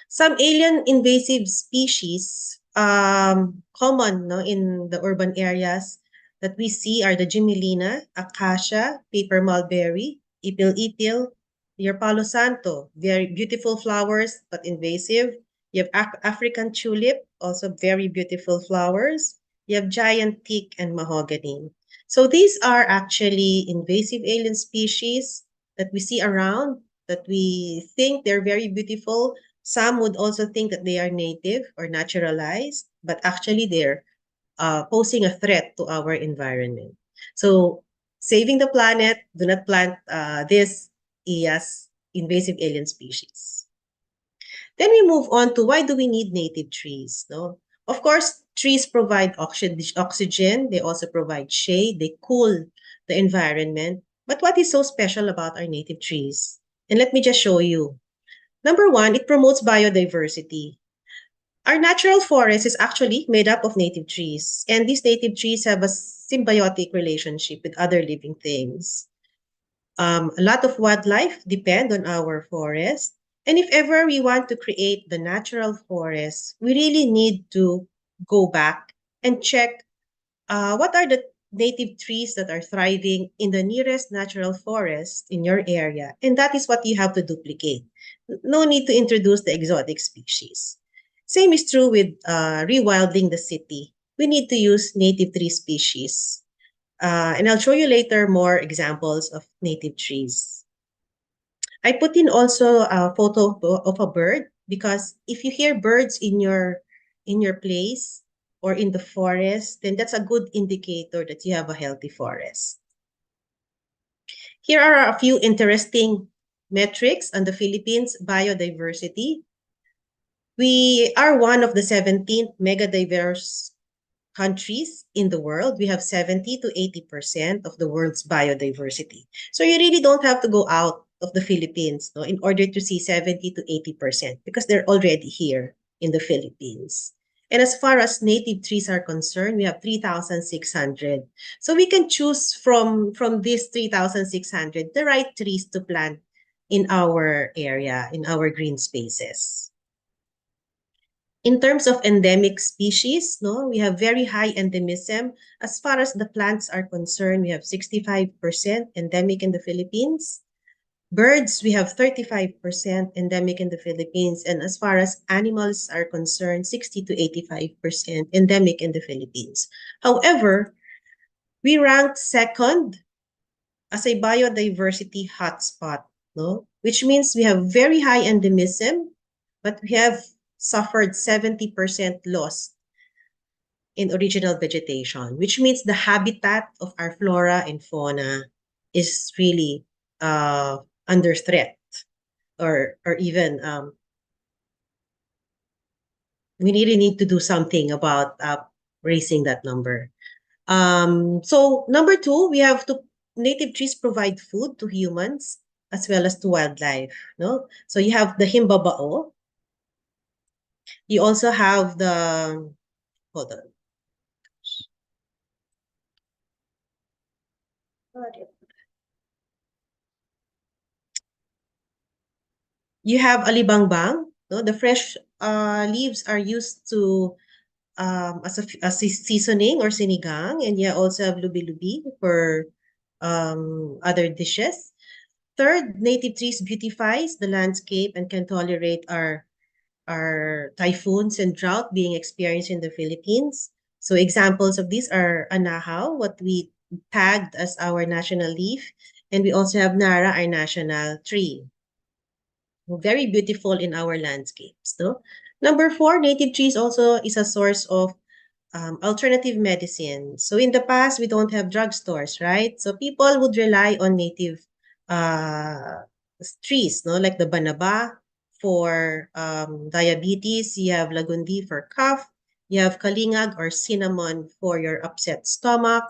some alien invasive species common no, in the urban areas that we see are the Gymnelina, Acacia, Paper Mulberry, Ipil-Ipil, your Palo Santo, very beautiful flowers but invasive. You have African tulip, also very beautiful flowers. You have giant teak and mahogany. So these are actually invasive alien species that we see around, that we think they're very beautiful. Some would also think that they are native or naturalized, but actually they're posing a threat to our environment. So saving the planet, do not plant this as invasive alien species. Then we move on to why do we need native trees? No? Of course, trees provide oxygen. They also provide shade. They cool the environment. But what is so special about our native trees? And let me just show you. Number one, it promotes biodiversity. Our natural forest is actually made up of native trees, and these native trees have a symbiotic relationship with other living things. A lot of wildlife depend on our forest, and if ever we want to create the natural forest, we really need to go back and check what are the native trees that are thriving in the nearest natural forest in your area, and that is what you have to duplicate. No need to introduce the exotic species. Same is true with rewilding the city. We need to use native tree species. And I'll show you later more examples of native trees. I put in also a photo of a bird because if you hear birds in your place or in the forest, then that's a good indicator that you have a healthy forest. Here are a few interesting metrics on the Philippines biodiversity. We are one of the 17th megadiverse countries in the world. We have 70 to 80% of the world's biodiversity. So you really don't have to go out of the Philippines no, in order to see 70 to 80% because they're already here in the Philippines. And as far as native trees are concerned, we have 3,600. So we can choose from these 3,600 the right trees to plant in our area, in our green spaces. In terms of endemic species, no, we have very high endemism. As far as the plants are concerned, we have 65% endemic in the Philippines. Birds, we have 35% endemic in the Philippines. And as far as animals are concerned, 60 to 85% endemic in the Philippines. However, we ranked second as a biodiversity hotspot, no? Which means we have very high endemism, but we have suffered 70% loss in original vegetation, which means the habitat of our flora and fauna is really under threat, or even we really need to do something about raising that number. So number two, we have to native trees provide food to humans as well as to wildlife. No, so you have the himbabao. You also have the hold on. You have alibangbang. No, the fresh leaves are used to as a seasoning or sinigang, and you also have lubi-lubi for other dishes. Third, native trees beautifies the landscape and can tolerate our typhoons and drought being experienced in the Philippines. So examples of these are anahaw, what we tagged as our national leaf, and we also have nara, our national tree. Very beautiful in our landscapes. No? Number four, native trees also is a source of alternative medicine. So in the past, we don't have drugstores, right? So people would rely on native trees, no, like the banaba for diabetes. You have lagundi for cough. You have kalingag or cinnamon for your upset stomach.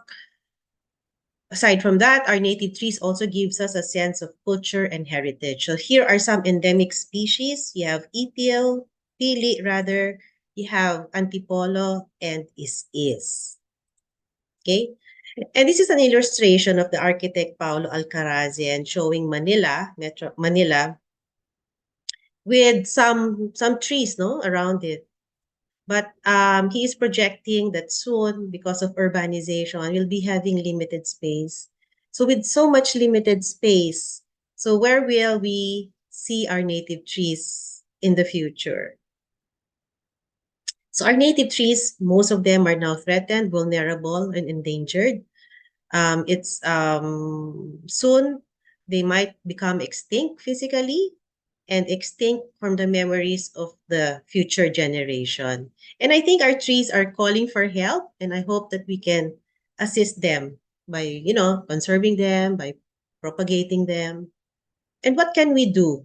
Aside from that, our native trees also gives us a sense of culture and heritage. So here are some endemic species. You have ipil, pili rather, you have antipolo, and is. Okay? And this is an illustration of the architect Paulo Alcarazian showing Manila, Metro Manila, with some trees, no, around it. But he is projecting that soon, because of urbanization, we'll be having limited space. So with so much limited space, so where will we see our native trees in the future? So our native trees, most of them are now threatened, vulnerable, and endangered. It's soon they might become extinct physically and extinct from the memories of the future generation. And I think our trees are calling for help, and I hope that we can assist them by, conserving them, by propagating them. And what can we do?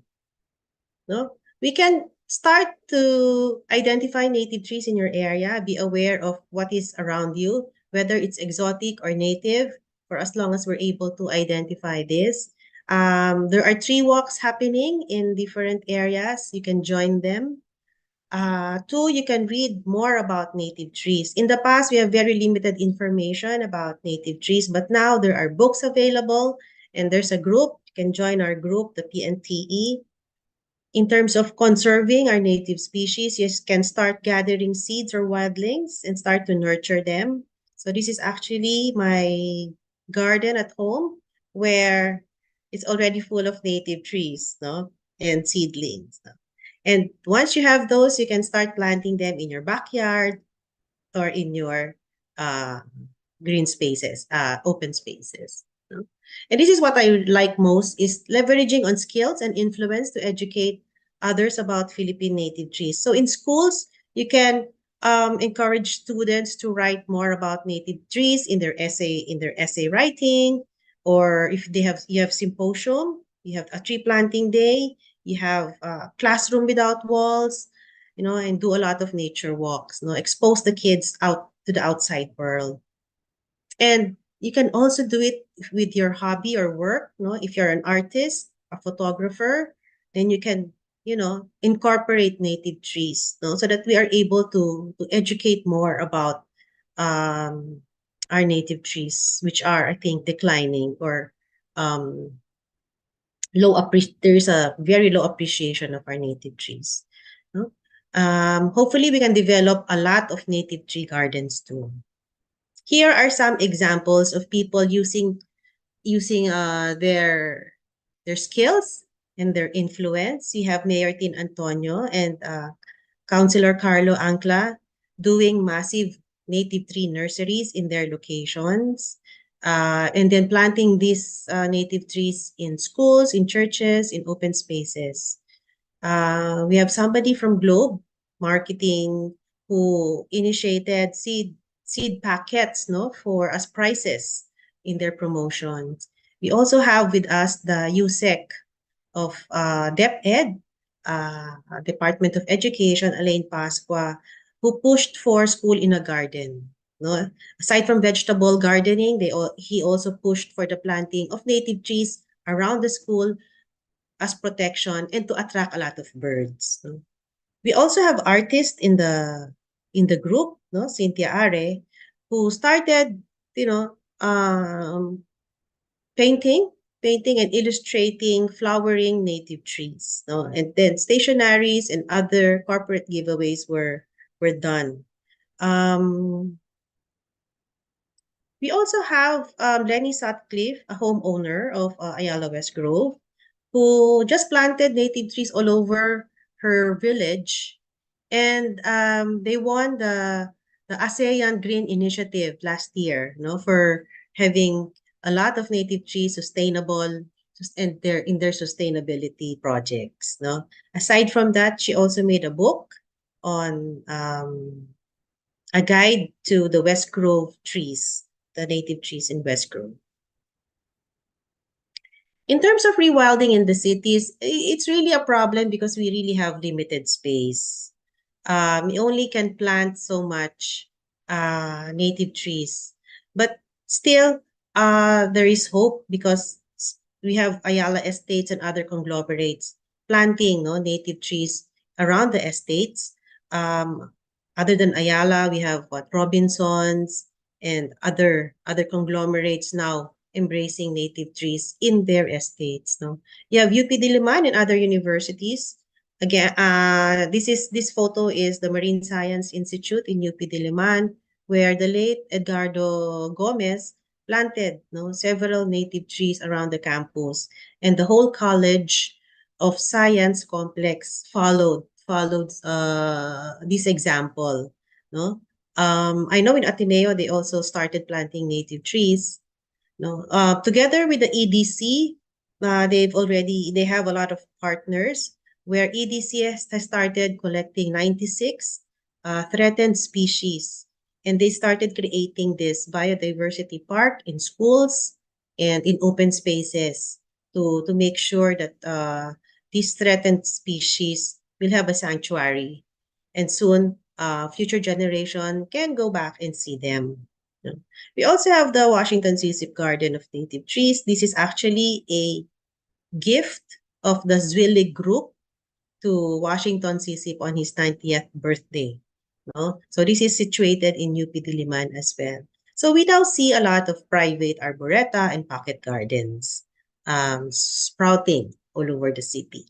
No? We can start to identify native trees in your area, be aware of what is around you, whether it's exotic or native, for as long as we're able to identify this. There are tree walks happening in different areas. You can join them. Two, you can read more about native trees. In the past, we have very limited information about native trees, but now there are books available and there's a group. You can join our group, the PNTE. In terms of conserving our native species, you can start gathering seeds or wildlings and start to nurture them. So this is actually my garden at home where it's already full of native trees, no, and seedlings. No? And once you have those, you can start planting them in your backyard or in your green spaces, open spaces. No? And this is what I like most, is leveraging on skills and influence to educate others about Philippine native trees. So in schools, you can encourage students to write more about native trees in their essay writing, or if you have symposium, you have a tree planting day, you have a classroom without walls, and do a lot of nature walks, expose the kids out to the outside world. And you can also do it with your hobby or work, if you're an artist, a photographer, then you can, incorporate native trees, so that we are able to educate more about our native trees, which are, I think, declining, or there's a very low appreciation of our native trees. No? Hopefully, we can develop a lot of native tree gardens too. Here are some examples of people using their skills and their influence. You have Mayor Tin Antonio and Councilor Carlo Ancla doing massive native tree nurseries in their locations, and then planting these native trees in schools, in churches, in open spaces. We have somebody from Globe Marketing who initiated seed packets, for as prizes in their promotions. We also have with us the USEC of DepEd, Department of Education, Elaine Pasqua, who pushed for school in a garden. No? Aside from vegetable gardening, he also pushed for the planting of native trees around the school as protection and to attract a lot of birds. No? We also have artists in the group, Cynthia Are, who started, painting and illustrating flowering native trees. And then stationaries and other corporate giveaways were done. We also have Lenny Sutcliffe, a homeowner of Ayala West Grove, who just planted native trees all over her village. And they won the ASEAN Green Initiative last year, for having a lot of native trees sustainable and in their sustainability projects. Aside from that, she also made a book on a guide to the West Grove trees, the native trees in West Grove. In terms of rewilding in the cities, it's really a problem because we really have limited space. We only can plant so much native trees. But still, there is hope because we have Ayala Estates and other conglomerates planting native trees around the estates. Other than Ayala, we have Robinsons and other conglomerates now embracing native trees in their estates. No, you have UP Diliman and other universities. Again, this photo is the Marine Science Institute in UP Diliman, where the late Edgardo Gomez planted several native trees around the campus, and the whole College of Science complex followed this example. No, I know in Ateneo they also started planting native trees. No, together with the EDC, they have a lot of partners where EDC has started collecting 96 threatened species, and they started creating this biodiversity park in schools and in open spaces to make sure that these threatened species will have a sanctuary, and soon future generation can go back and see them. We also have the Washington CSIP Garden of Native Trees. This is actually a gift of the Zwillig Group to Washington CSIP on his 90th birthday. No? So this is situated in UP Diliman as well. So we now see a lot of private arboreta and pocket gardens sprouting all over the city.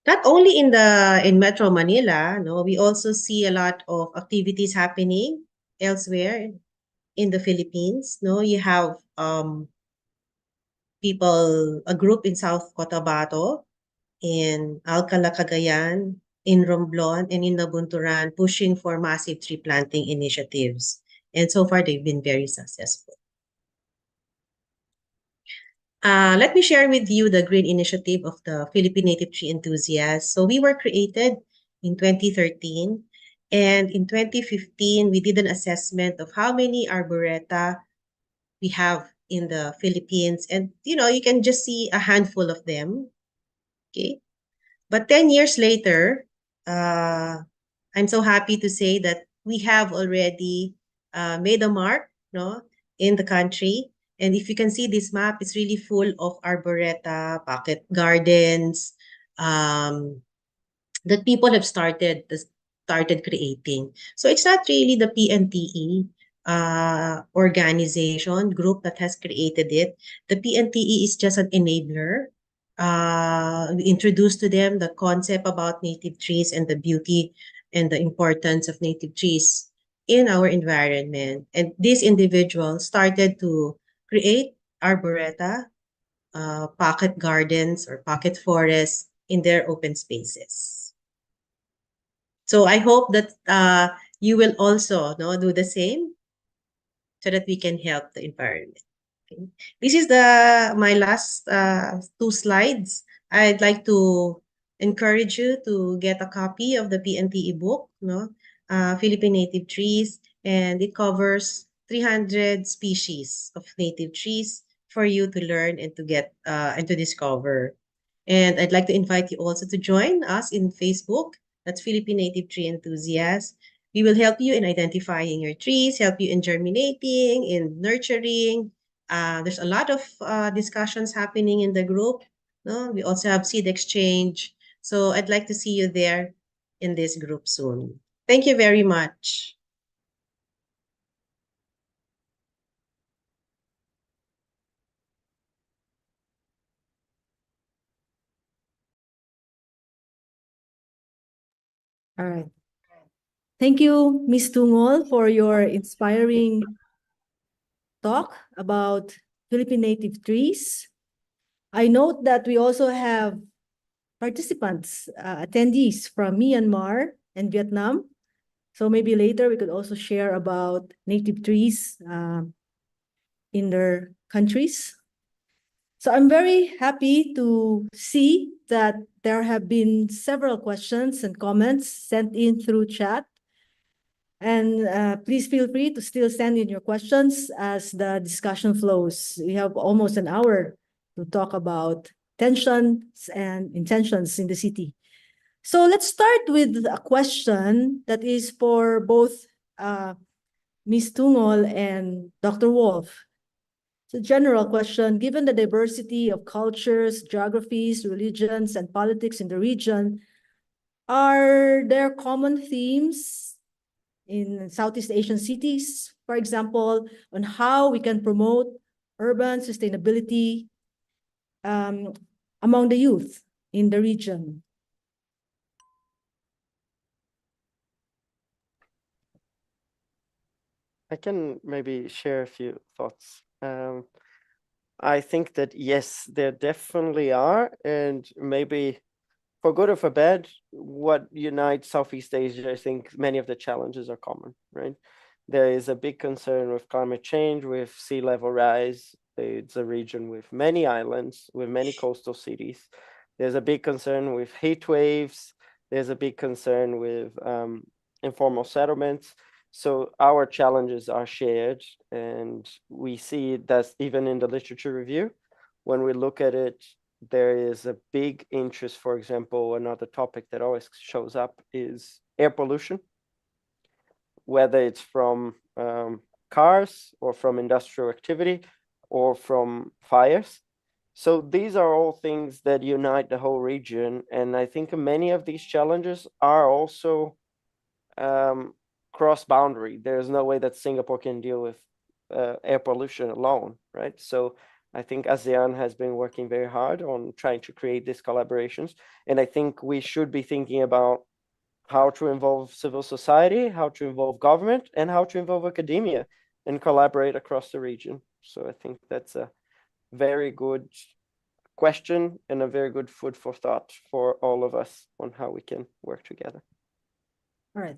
Not only in Metro Manila, we also see a lot of activities happening elsewhere in the Philippines. You have a group in South Cotabato, in Alcala, Cagayan, in Romblon, and in Nabunturan pushing for massive tree planting initiatives. And so far, they've been very successful. Let me share with you the green initiative of the Philippine Native Tree Enthusiasts. So we were created in 2013. And in 2015, we did an assessment of how many arboreta we have in the Philippines. And, you can just see a handful of them. Okay. But 10 years later, I'm so happy to say that we have already made a mark in the country. And if you can see this map, it's really full of arboreta, pocket gardens, that people have started creating. So it's not really the PNTE organization group that has created it. The PNTE is just an enabler. We introduced to them the concept about native trees and the beauty and the importance of native trees in our environment. And these individuals started to create arboreta, pocket gardens or pocket forests in their open spaces. So I hope that you will also do the same so that we can help the environment. Okay. This is my last 2 slides. I'd like to encourage you to get a copy of the PNTE book, Philippine Native Trees, and it covers 300 species of native trees for you to learn and to get and to discover. And I'd like to invite you also to join us in Facebook. That's Philippine Native Tree Enthusiasts. We will help you in identifying your trees, help you in germinating, in nurturing. There's a lot of discussions happening in the group. We also have seed exchange. So I'd like to see you there in this group soon. Thank you very much. All right. Thank you, Ms. Tungol, for your inspiring talk about Philippine native trees. I note that we also have participants, attendees from Myanmar and Vietnam. So maybe later we could also share about native trees in their countries. So I'm very happy to see that there have been several questions and comments sent in through chat. And please feel free to still send in your questions as the discussion flows. We have almost an hour to talk about tensions and intentions in the city. So let's start with a question that is for both Ms. Tungol and Dr. Wolf. It's a general question. Given the diversity of cultures, geographies, religions, and politics in the region, are there common themes in Southeast Asian cities, for example, on how we can promote urban sustainability among the youth in the region? I can maybe share a few thoughts. I think that yes, there definitely are, and maybe for good or for bad, what unites Southeast Asia, I think many of the challenges are common, right? There is a big concern with climate change, with sea level rise. It's a region with many islands, with many coastal cities. There's a big concern with heat waves. There's a big concern with informal settlements. So our challenges are shared, and we see that even in the literature review, when we look at it, there is a big interest. For example, another topic that always shows up is air pollution, whether it's from cars or from industrial activity or from fires. So these are all things that unite the whole region. And I think many of these challenges are also cross-boundary. There's no way that Singapore can deal with air pollution alone, right? So I think ASEAN has been working very hard on trying to create these collaborations. And I think we should be thinking about how to involve civil society, how to involve government, and how to involve academia and collaborate across the region. So I think that's a very good question and a very good food for thought for all of us on how we can work together. All right.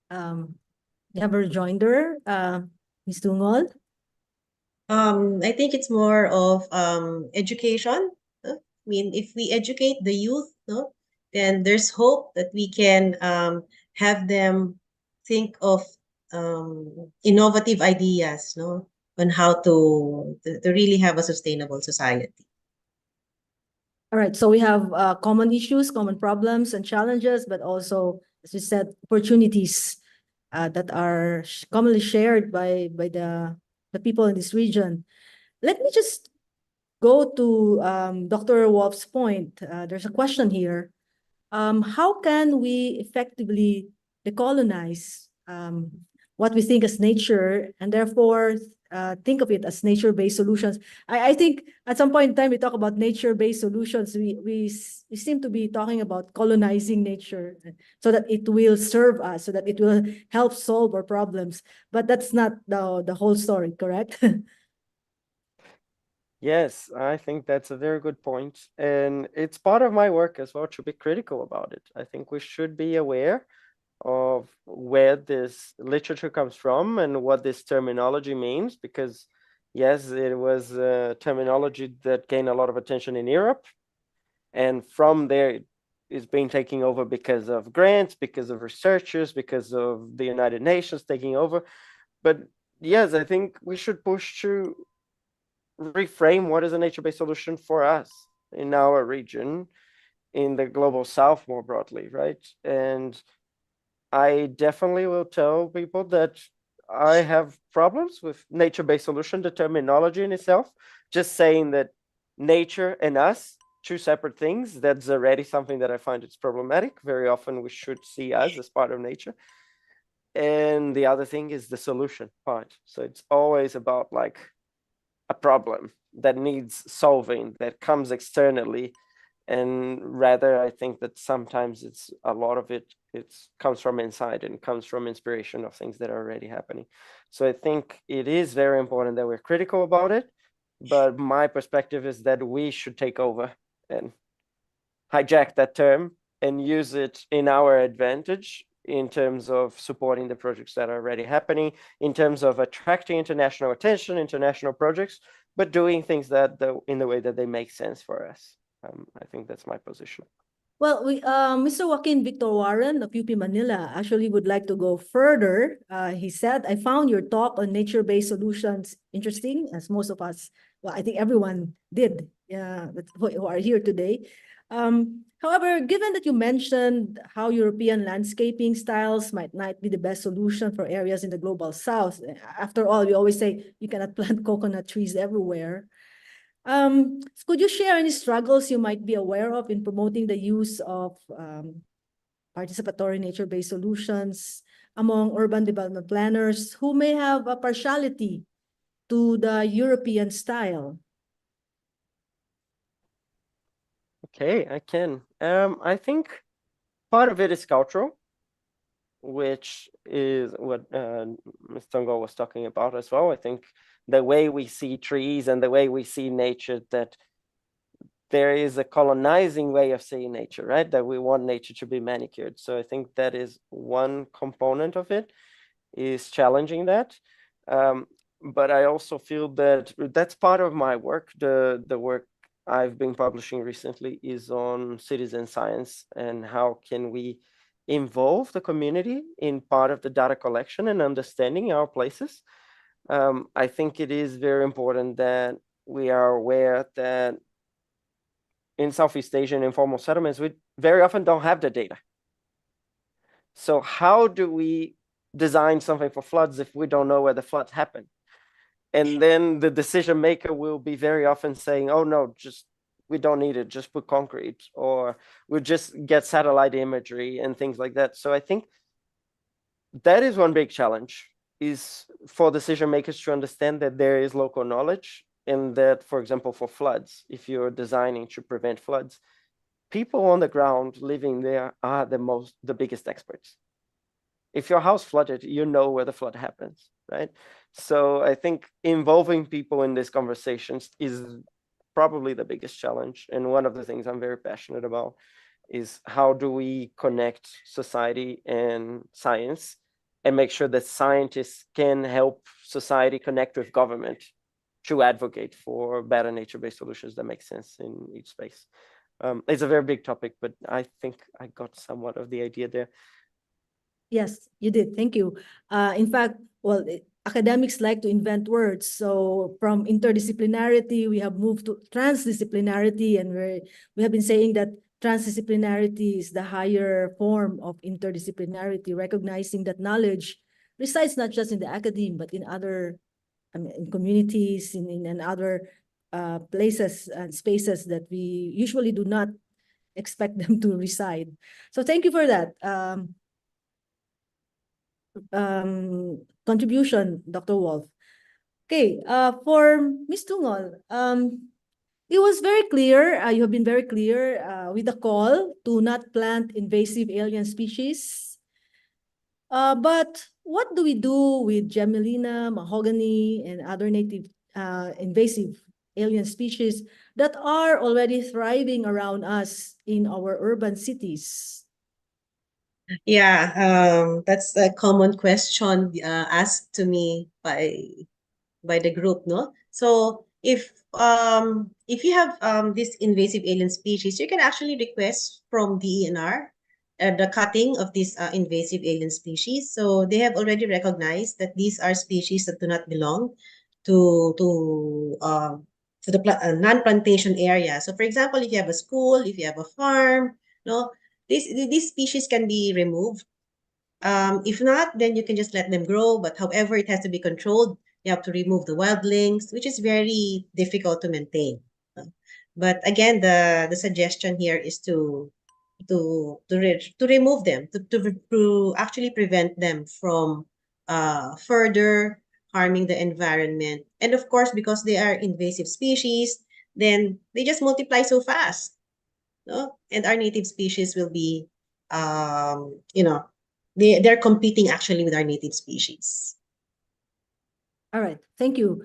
You have a rejoinder, Ms. Tungol? I think it's more of education. I mean, if we educate the youth, no, then there's hope that we can have them think of innovative ideas, no, on how to really have a sustainable society. All right, so we have common issues, common problems and challenges, but also, as you said, opportunities that are commonly shared by the people in this region. Let me just go to Dr. Wolf's point. There's a question here. How can we effectively decolonize what we think as nature, and therefore think of it as nature-based solutions? I think at some point in time we talk about nature-based solutions. We seem to be talking about colonizing nature so that it will serve us, so that it will help solve our problems. But that's not the whole story, correct? Yes, I think that's a very good point. And it's part of my work as well to be critical about it. I think we should be aware of where this literature comes from and what this terminology means, because yes, it was a terminology that gained a lot of attention in Europe. And from there, it's been taking over because of grants, because of researchers, because of the United Nations taking over. But yes, I think we should push to reframe what is a nature-based solution for us in our region, in the global south more broadly, right? And I definitely will tell people that I have problems with nature-based solution, the terminology in itself. Just saying that nature and us, two separate things, that's already something that I find it's problematic. Very often we should see us as part of nature. And the other thing is the solution part. So it's always about like a problem that needs solving, that comes externally. And rather, I think that sometimes it's a lot of it comes from inside and comes from inspiration of things that are already happening. So I think it is very important that we're critical about it, but my perspective is that we should take over and hijack that term and use it in our advantage in terms of supporting the projects that are already happening, in terms of attracting international attention, international projects, but doing things that in the way that they make sense for us. I think that's my position. Well, Mr. Joaquin Victor Warren of UP Manila actually would like to go further. He said, I found your talk on nature-based solutions interesting, as most of us, well, I think everyone did, who are here today. However, given that you mentioned how European landscaping styles might not be the best solution for areas in the global south, after all, we always say you cannot plant coconut trees everywhere. Could you share any struggles you might be aware of in promoting the use of participatory nature-based solutions among urban development planners who may have a partiality to the European style? Okay, I can. I think part of it is cultural, which is what Ms. Tongo was talking about as well. I think the way we see trees and the way we see nature, that there is a colonizing way of seeing nature, right? That we want nature to be manicured. So I think that is one component of it, is challenging that. But I also feel that that's part of my work. The work I've been publishing recently is on citizen science and how can we involve the community in part of the data collection and understanding our places. I think it is very important that we are aware that in Southeast Asian informal settlements, we very often don't have the data. So how do we design something for floods if we don't know where the floods happen? And then the decision maker will be very often saying, oh no, we don't need it, just put concrete, or we'll just get satellite imagery and things like that. So I think that is one big challenge, is for decision makers to understand that there is local knowledge, and that, for example, for floods, if you're designing to prevent floods, people on the ground living there are the biggest experts. If your house flooded, you know where the flood happens, right? So I think involving people in these conversations is probably the biggest challenge. And one of the things I'm very passionate about is how do we connect society and science and make sure that scientists can help society connect with government to advocate for better nature-based solutions that make sense in each space. It's a very big topic, but I think I got somewhat of the idea there. Yes, you did. Thank you. In fact, well, academics like to invent words. So from interdisciplinarity, we have moved to transdisciplinarity, and we have been saying that transdisciplinarity is the higher form of interdisciplinarity, recognizing that knowledge resides not just in the academe, but in other, in communities, in other places and spaces that we usually do not expect them to reside. So thank you for that. Contribution, Dr. Wolf. Okay, for Ms. Tungol, it was very clear, you have been very clear with the call to not plant invasive alien species. But what do we do with Gemelina, mahogany, and other native invasive alien species that are already thriving around us in our urban cities? Yeah, that's a common question asked to me by the group, no? So if you have this invasive alien species, you can actually request from DENR the cutting of these invasive alien species. So they have already recognized that these are species that do not belong to the non-plantation area. So for example, if you have a school, if you have a farm, no, these species can be removed. If not, then you can just let them grow. But however, it has to be controlled. You have to remove the wildlings, which is very difficult to maintain. But again, the suggestion here is to remove them, to actually prevent them from further harming the environment. And of course, because they are invasive species, then they just multiply so fast, no? And our native species will be, they're competing actually with our native species. All right, thank you.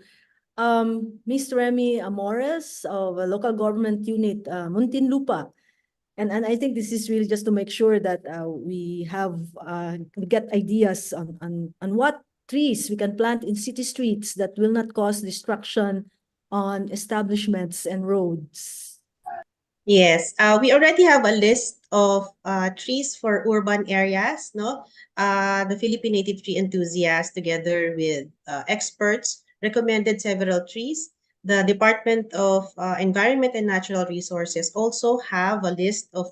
Ms. Remy Amores of a local government unit, Muntinlupa. And I think this is really just to make sure that we get ideas on what trees we can plant in city streets that will not cause destruction on establishments and roads. Yes, we already have a list of trees for urban areas, no? The Philippine Native Tree Enthusiasts, together with experts, recommended several trees. The Department of Environment and Natural Resources also have a list of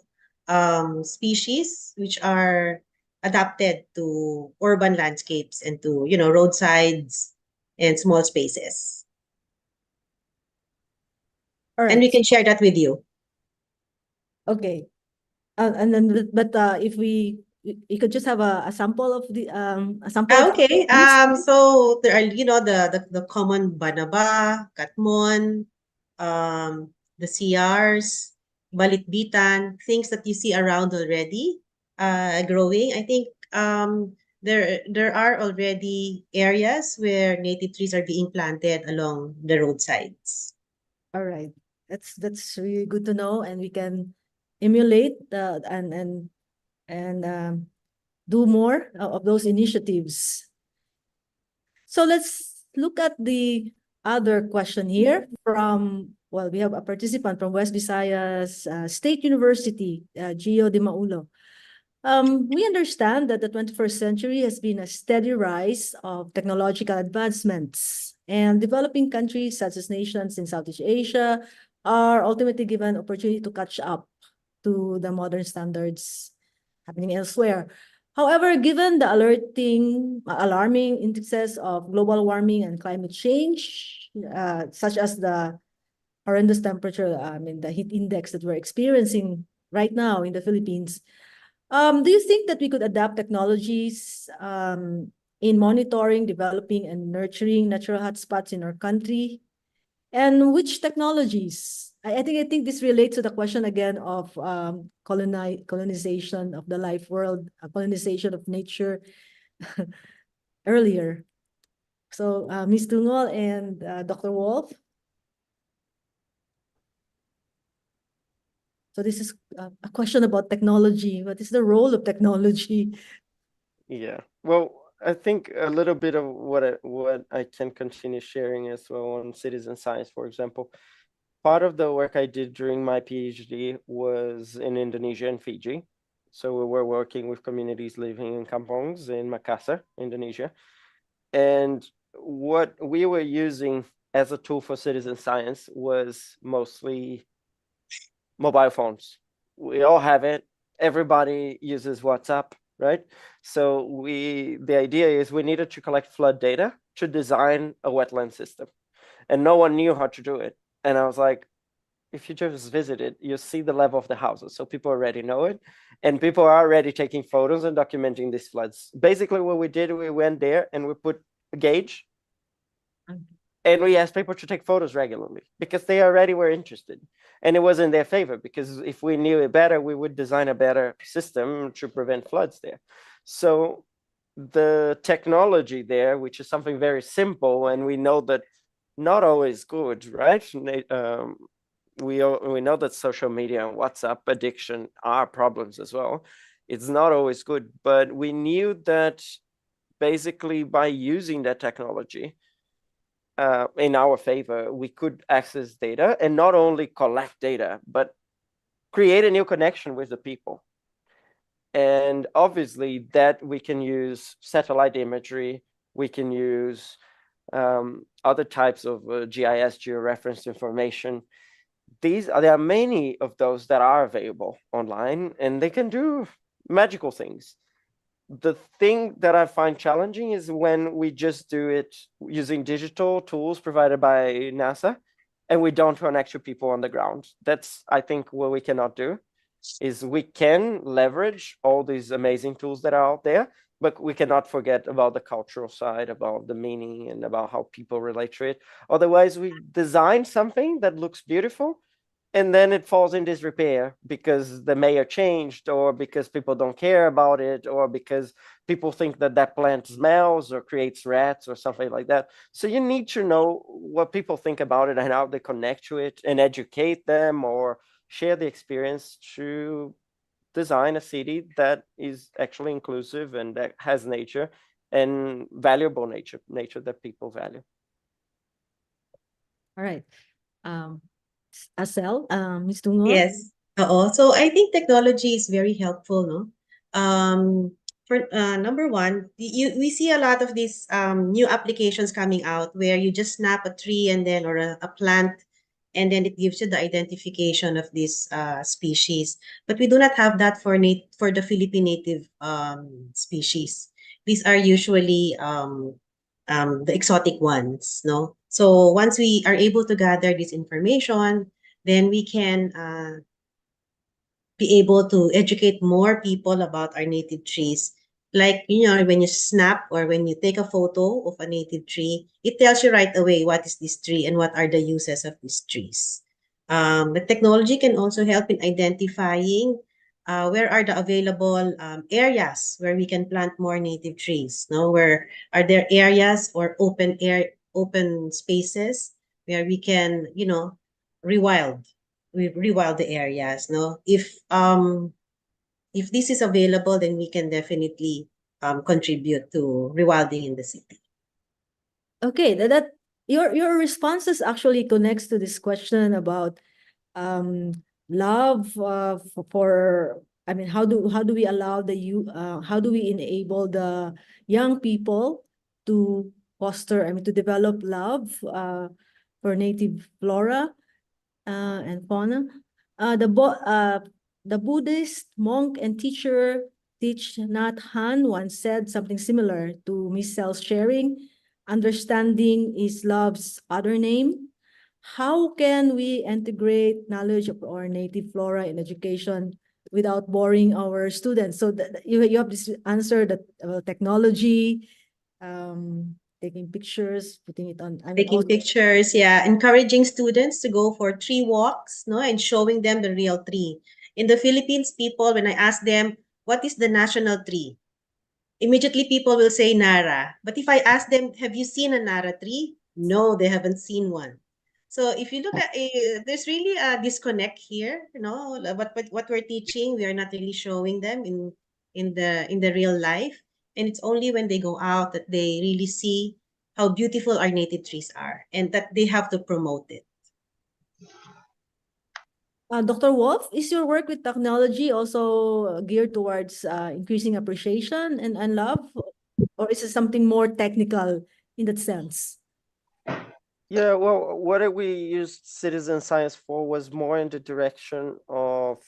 species which are adapted to urban landscapes and to, roadsides and small spaces. All And we right. can share that with you. Okay. And then, but if you could just have a sample of the a sample of Okay. these. So there are, the common banaba, katmon, the CRs, balitbitan, things that you see around already, growing. I think there are already areas where native trees are being planted along the roadsides. All right. That's really good to know, and we can emulate and do more of those initiatives. So let's look at the other question here from, well, we have a participant from West Visayas State University, Gio de Maulo. We understand that the 21st century has been a steady rise of technological advancements, and developing countries such as nations in Southeast Asia are ultimately given opportunity to catch up to the modern standards happening elsewhere. However, given the alarming indexes of global warming and climate change, such as the horrendous temperature, the heat index that we're experiencing right now in the Philippines, do you think that we could adapt technologies in monitoring, developing, and nurturing natural hotspots in our country? And which technologies? I think this relates to the question again of colonization of the life world, colonization of nature earlier. So, Ms. Tungol and Dr. Wolf. So this is a question about technology. What is the role of technology? Yeah. Well, I think a little bit of what I can continue sharing as well on citizen science, for example. Part of the work I did during my PhD was in Indonesia and Fiji. So we were working with communities living in kampongs in Makassar, Indonesia. And what we were using as a tool for citizen science was mostly mobile phones. We all have it. Everybody uses WhatsApp, right? So the idea is we needed to collect flood data to design a wetland system. And no one knew how to do it. And I was like, if you just visit it, you see the level of the houses. So people already know it. And people are already taking photos and documenting these floods. Basically, what we did, we went there and we put a gauge and we asked people to take photos regularly because they already were interested. And it was in their favor because if we knew it better, we would design a better system to prevent floods there. So the technology there, which is something very simple, and we know that not always good, right? We know that social media and WhatsApp addiction are problems as well. It's not always good, but we knew that basically by using that technology in our favor, we could access data and not only collect data, but create a new connection with the people. And obviously that we can use satellite imagery, we can use other types of GIS, georeferenced information. There are many of those that are available online and they can do magical things. The thing that I find challenging is when we just do it using digital tools provided by NASA and we don't run actual people on the ground. That's, I think, what we cannot do is we can leverage all these amazing tools that are out there, but we cannot forget about the cultural side, about the meaning and about how people relate to it. Otherwise, we design something that looks beautiful and then it falls in disrepair because the mayor changed or because people don't care about it or because people think that that plant smells or creates rats or something like that. So you need to know what people think about it and how they connect to it and educate them or share the experience to design a city that is actually inclusive and that has nature and valuable nature that people value. All right. Asel, Ms. Tungo? Yes. Oo. So I think technology is very helpful, no? For number one, we see a lot of these new applications coming out where you just snap a tree and then or a plant and then it gives you the identification of this species. But we do not have that for the Philippine native species. These are usually the exotic ones, no? So once we are able to gather this information, then we can be able to educate more people about our native trees. Like, when you snap or when you take a photo of a native tree, it tells you right away what is this tree and what are the uses of these trees. The technology can also help in identifying where are the available areas where we can plant more native trees. No, where are there areas or open spaces where we can, rewild rewild the areas, no? If this is available, then we can definitely contribute to rewilding in the city. Okay, that your responses actually connects to this question about love for I mean, how do we allow the how do we enable the young people to foster, I mean, to develop love for native flora and fauna. The Buddhist monk and teacher Thich Nhat Hanh once said something similar to Miss Sel's sharing. Understanding is love's other name. How can we integrate knowledge of our native flora in education without boring our students? So you have this answer that technology, taking pictures, putting it on. I mean, Taking pictures, yeah, encouraging students to go for tree walks, no, and showing them the real tree. In the Philippines, people, when I ask them, what is the national tree? Immediately people will say Nara. But if I ask them, have you seen a Nara tree? No, they haven't seen one. So if you look at there's really a disconnect here, what we're teaching, we are not really showing them in the real life. And it's only when they go out that they really see how beautiful our native trees are and that they have to promote it. Dr. Wolf, is your work with technology also geared towards increasing appreciation and love? Or is it something more technical in that sense? Yeah, well, what we used citizen science for was more in the direction of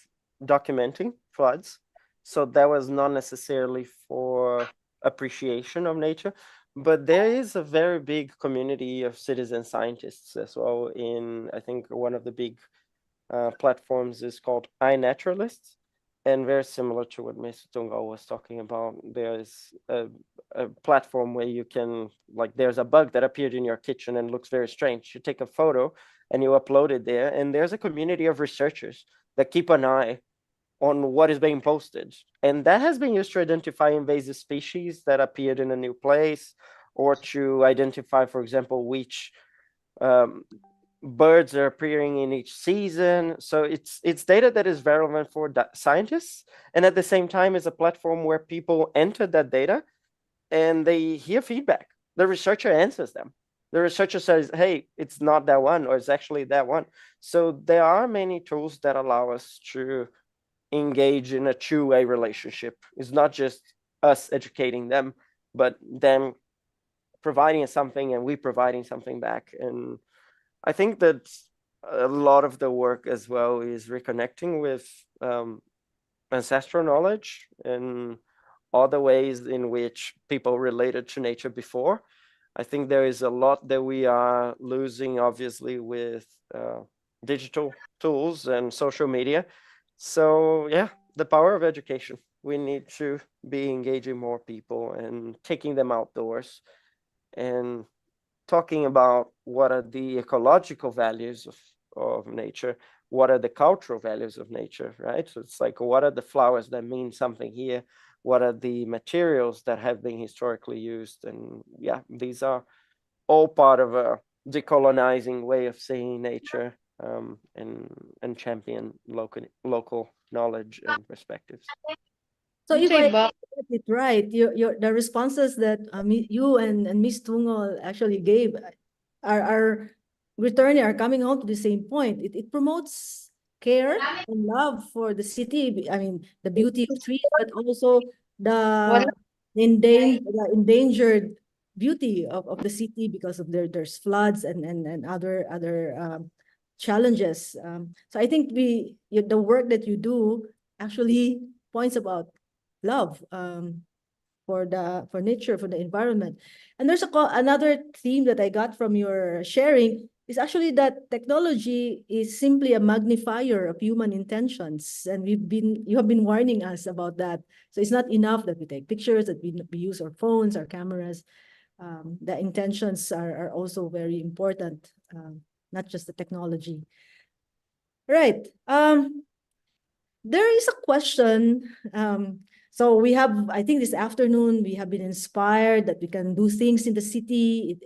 documenting floods. So that was not necessarily for appreciation of nature, but there is a very big community of citizen scientists as well. I think one of the big platforms is called iNaturalists, and very similar to what Ms. Tungo was talking about. There's a platform where you can, like, there's a bug that appeared in your kitchen and looks very strange. You take a photo and you upload it there, and there's a community of researchers that keep an eye on what is being posted. And that has been used to identify invasive species that appeared in a new place, or to identify, for example, which birds are appearing in each season. So it's data that is relevant for scientists, and at the same time is a platform where people enter that data and they hear feedback. The researcher answers them. The researcher says, hey, it's not that one, or it's actually that one. So there are many tools that allow us to engage in a two-way relationship. It's not just us educating them, but them providing something and we providing something back. And I think that a lot of the work as well is reconnecting with ancestral knowledge and all the ways in which people related to nature before. I think there is a lot that we are losing, obviously, with digital tools and social media. So yeah, the power of education. We need to be engaging more people and taking them outdoors and talking about what are the ecological values of nature, what are the cultural values of nature, right? So it's like, what are the flowers that mean something here? What are the materials that have been historically used? And yeah, these are all part of a decolonizing way of seeing nature, and champion local knowledge and perspectives. So if I get it right, the responses that you and Ms. Tungo actually gave are returning are coming home to the same point. It promotes care and love for the city. I mean, the beauty of trees, but also the endangered beauty of the city because of there's floods and other challenges. So I think the work that you do actually points about love for nature, for the environment. And there's another theme that I got from your sharing is actually that technology is simply a magnifier of human intentions. And you have been warning us about that. So it's not enough that we take pictures, that we use our phones, our cameras. The intentions are also very important, not just the technology. Right. There is a question. So we have, I think this afternoon, we have been inspired that we can do things in the city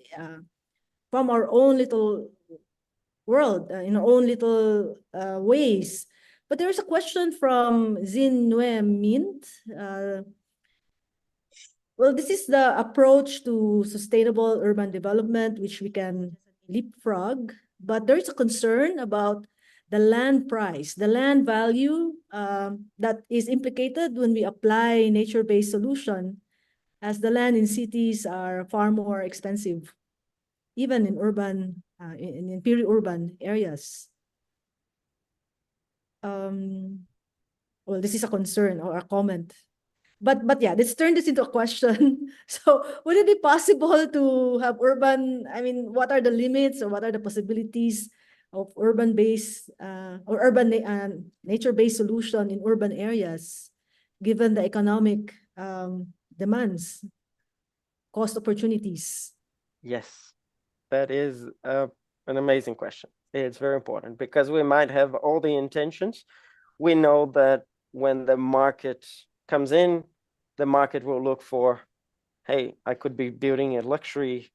from our own little world, in our own little ways. But there is a question from Zin Nue Mint. Well, this is the approach to sustainable urban development, which we can leapfrog. But there is a concern about the land price, the land value that is implicated when we apply nature-based solution, as the land in cities are far more expensive, even in urban, in peri-urban areas. Well, this is a concern or a comment. But yeah, let's turn this into a question. So would it be possible to have I mean, what are the limits or what are the possibilities of urban-based or nature-based solution in urban areas, given the economic demands, cost opportunities? Yes, that is an amazing question. It's very important because we might have all the intentions. We know that when the market comes in, the market will look for, hey, I could be building a luxury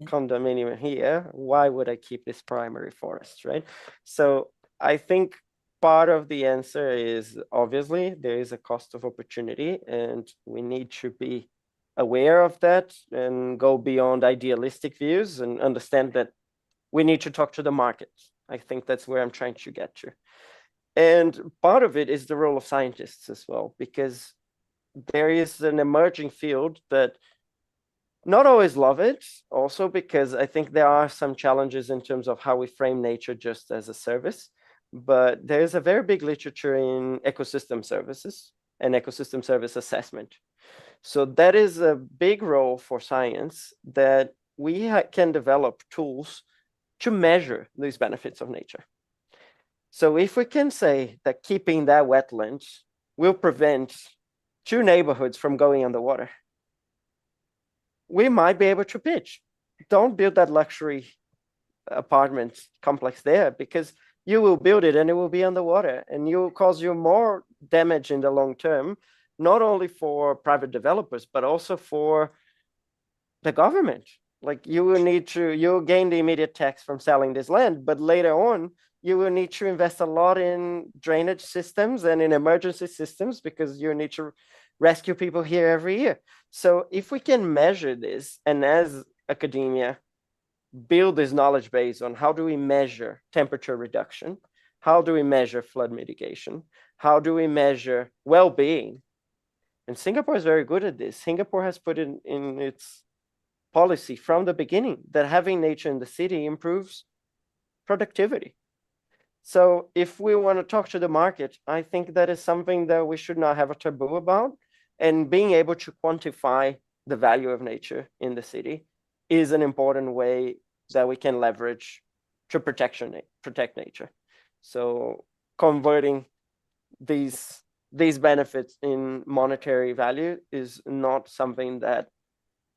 condominium here. Why would I keep this primary forest, right? So I think part of the answer is obviously there is a cost of opportunity, and we need to be aware of that and go beyond idealistic views and understand that we need to talk to the market. I think that's where I'm trying to get to. And part of it is the role of scientists as well, because there is an emerging field that not always love it, also because I think there are some challenges in terms of how we frame nature just as a service. But there's a very big literature in ecosystem services and ecosystem service assessment. So that is a big role for science, that we can develop tools to measure these benefits of nature. So if we can say that keeping that wetland will prevent 2 neighborhoods from going underwater, we might be able to pitch, don't build that luxury apartment complex there, because you will build it and it will be underwater, and you will cause you more damage in the long term, not only for private developers, but also for the government. Like you'll gain the immediate tax from selling this land, but later on, you will need to invest a lot in drainage systems and in emergency systems, because you need to rescue people here every year. So if we can measure this, and as academia build this knowledge base on how do we measure temperature reduction, how do we measure flood mitigation, how do we measure well-being, and Singapore is very good at this. Singapore has put in its policy from the beginning that having nature in the city improves productivity. So if we want to talk to the market, I think that is something that we should not have a taboo about. And being able to quantify the value of nature in the city is an important way that we can leverage to protect nature. So converting these benefits in monetary value is not something that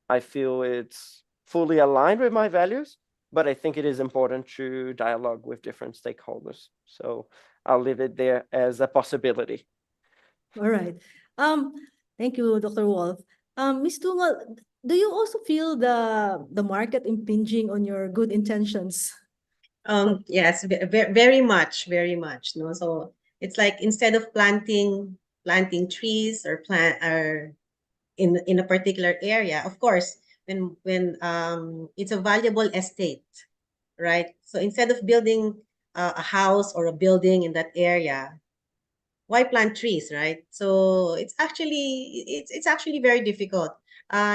I feel it's fully aligned with my values, but I think it is important to dialogue with different stakeholders. So I'll leave it there as a possibility. All right. Thank you, Dr. Wolf. Ms. Tungal, do you also feel the market impinging on your good intentions? Yes, very much, very much. No, so it's like instead of planting trees or in a particular area, of course, when it's a valuable estate, right? So instead of building a house or a building in that area, why plant trees, right? So it's actually very difficult.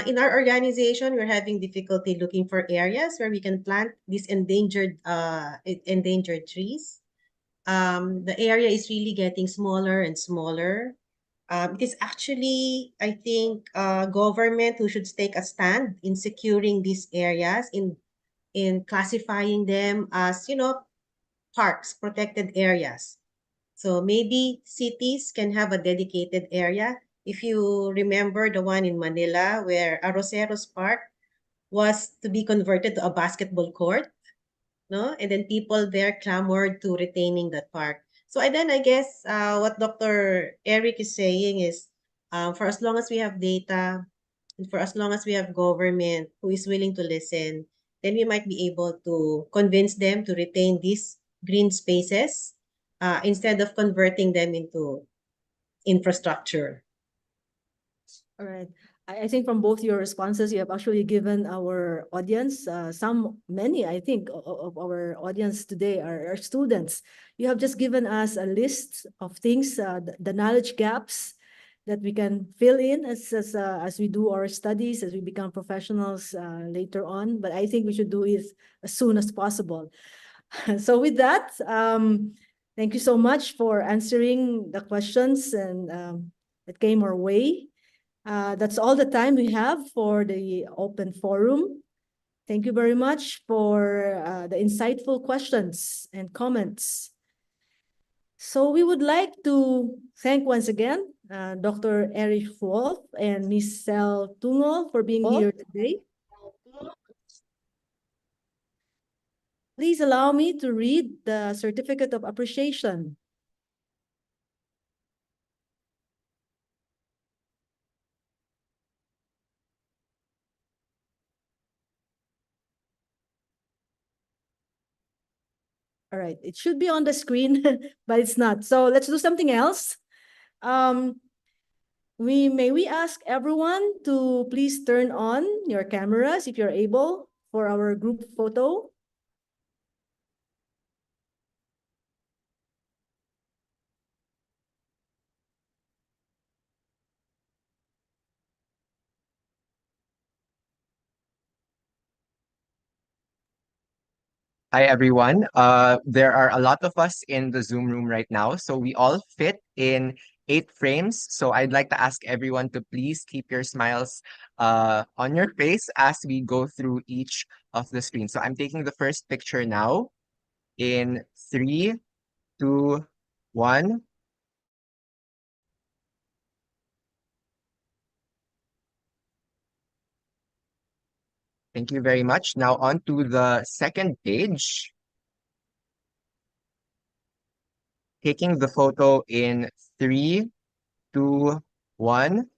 In our organization, we're having difficulty looking for areas where we can plant these endangered trees. The area is really getting smaller and smaller. It is actually, I think, government who should take a stand in securing these areas, in classifying them as, parks, protected areas. So maybe cities can have a dedicated area. If you remember the one in Manila where Arroceros Park was to be converted to a basketball court, no? And then people there clamored to retaining that park. So and then I guess what Dr. Eric is saying is, for as long as we have data and for as long as we have government who is willing to listen, then we might be able to convince them to retain these green spaces instead of converting them into infrastructure. All right. I think from both your responses, you have actually given our audience, many, I think, of our audience today are students. You have just given us a list of things, the knowledge gaps that we can fill in as we do our studies, as we become professionals later on. But I think we should do it as soon as possible. So with that, thank you so much for answering the questions and that came our way. That's all the time we have for the open forum. Thank you very much for the insightful questions and comments. So we would like to thank once again Dr. Erich Wolf and Ms. Sel Tungol for being here today. Please allow me to read the Certificate of Appreciation. All right, it should be on the screen, but it's not. So let's do something else. May we ask everyone to please turn on your cameras if you're able for our group photo. Hi, everyone. There are a lot of us in the Zoom room right now, so we all fit in 8 frames. So I'd like to ask everyone to please keep your smiles on your face as we go through each of the screens. So I'm taking the first picture now in 3, 2, 1. Thank you very much. Now on to the second page. Taking the photo in 3, 2, 1.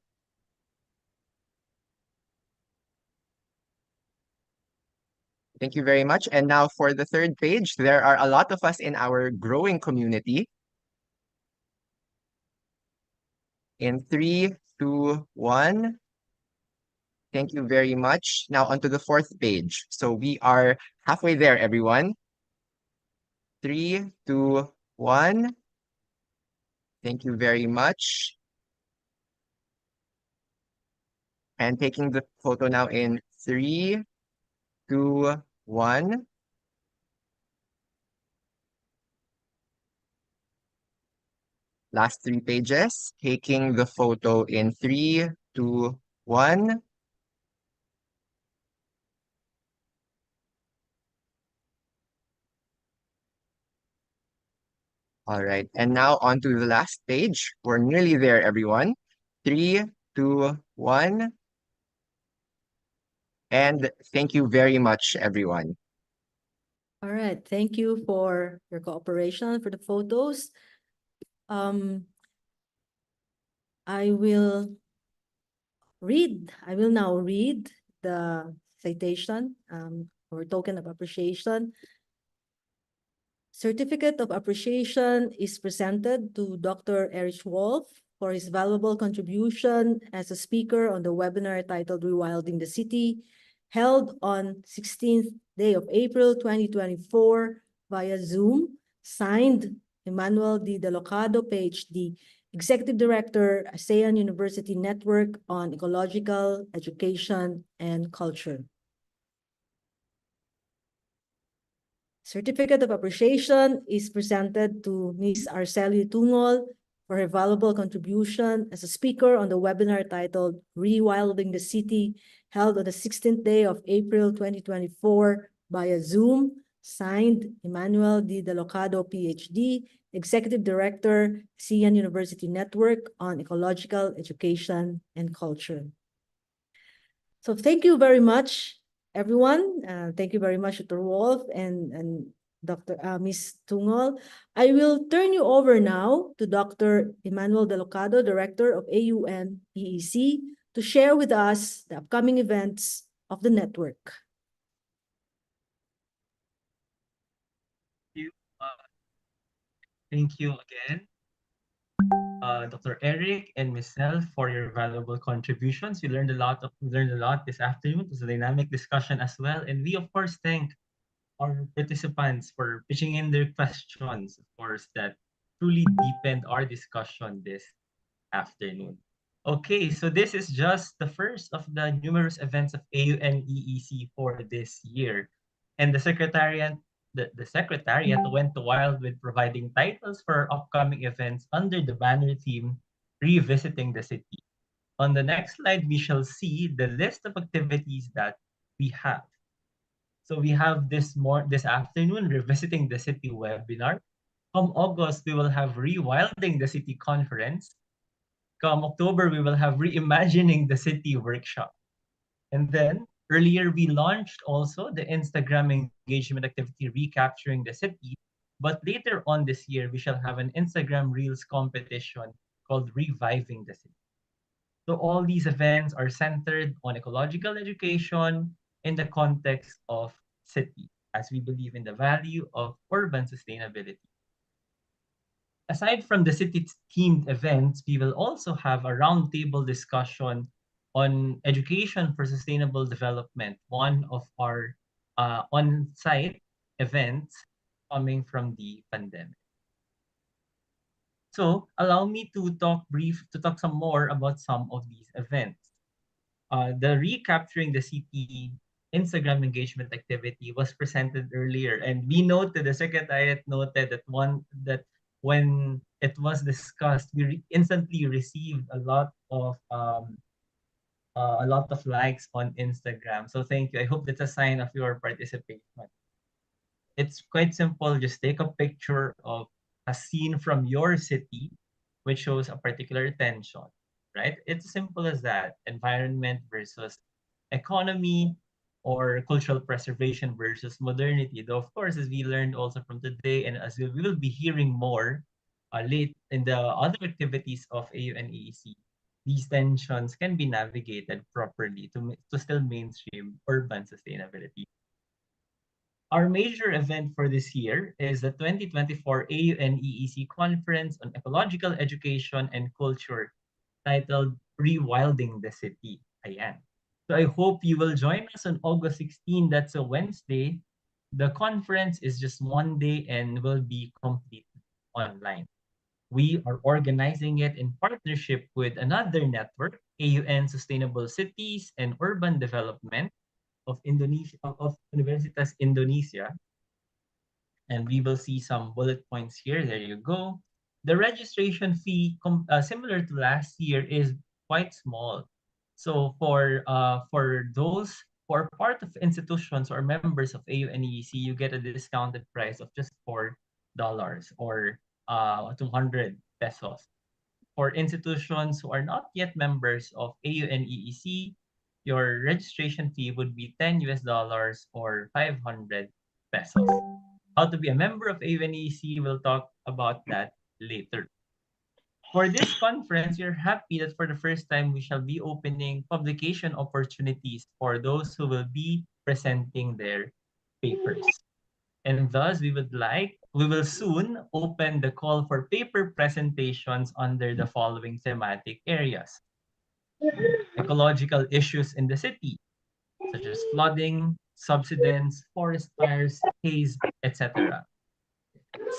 Thank you very much. And now for the third page, there are a lot of us in our growing community. In 3, 2, 1. Thank you very much. Now onto the fourth page. So we are halfway there, everyone. 3, 2, 1. Thank you very much. And taking the photo now in 3, 2, 1. Last 3 pages. Taking the photo in 3, 2, 1. All right, and now on to the last page. We're nearly there, everyone. 3, 2, 1. And thank you very much, everyone. All right, thank you for your cooperation for the photos. I will now read the citation or token of appreciation. Certificate of Appreciation is presented to Dr. Erich Wolf for his valuable contribution as a speaker on the webinar titled Rewilding the City, held on 16th day of April 2024 via Zoom, signed Emmanuel D. Delocado, PhD, Executive Director, ASEAN University Network on Ecological Education and Culture. Certificate of Appreciation is presented to Ms. Arceli Tungol for her valuable contribution as a speaker on the webinar titled Rewilding the City, held on the 16th day of April 2024 via Zoom, signed Emmanuel D. Delocado, PhD, Executive Director, ASEAN University Network on Ecological Education and Culture. So thank you very much, everyone. Thank you very much, Dr. Wolf and Dr. Ms. Tungol. I will turn you over now to Dr. Emmanuel Delocado, Director of AUN-EEC, to share with us the upcoming events of the network. Thank you again, Dr. Eric and Michelle, for your valuable contributions. We learned a lot this afternoon. It was a dynamic discussion as well. And we, of course, thank our participants for pitching in their questions, of course, that truly deepened our discussion this afternoon. Okay, so this is just the first of the numerous events of AUN-EEC for this year. And the Secretariat went wild with providing titles for our upcoming events under the banner theme, Revisiting the City. On the next slide, we shall see the list of activities that we have. So we have this afternoon, Revisiting the City webinar. Come August, we will have Rewilding the City conference. Come October, we will have Reimagining the City workshop. And then earlier, we launched also the Instagram engagement activity, Recapturing the City. But later on this year, we shall have an Instagram Reels competition called Reviving the City. So all these events are centered on ecological education in the context of city, as we believe in the value of urban sustainability. Aside from the city-themed events, we will also have a roundtable discussion on education for sustainable development, one of our on-site events coming from the pandemic. So allow me to talk some more about some of these events. The Recapturing the City Instagram engagement activity was presented earlier, and the Secretariat noted that when it was discussed, we instantly received a lot of likes on Instagram. So thank you. I hope that's a sign of your participation. It's quite simple. Just take a picture of a scene from your city, which shows a particular attention, right? It's as simple as that. Environment versus economy, or cultural preservation versus modernity. Though, of course, as we learned also from today, and as we will be hearing more late in the other activities of AUN-EEC, these tensions can be navigated properly to still mainstream urban sustainability. Our major event for this year is the 2024 AUN-EEC Conference on Ecological Education and Culture, titled Rewilding the City. Ayan. So I hope you will join us on August 16. That's a Wednesday. The conference is just one day and will be completely online. We are organizing it in partnership with another network, AUN Sustainable Cities and Urban Development of Universitas Indonesia. And we will see some bullet points here. There you go. The registration fee, similar to last year, is quite small. So for those who are part of institutions or members of AUN-EEC, you get a discounted price of just $4 or 200 pesos. For institutions who are not yet members of AUN-EEC, your registration fee would be $10 or 500 pesos. How to be a member of AUN-EEC, we'll talk about that later. For this conference, we're happy that for the first time, we shall be opening publication opportunities for those who will be presenting their papers. And thus, we will soon open the call for paper presentations under the following thematic areas: ecological issues in the city, such as flooding, subsidence, forest fires, haze, etc.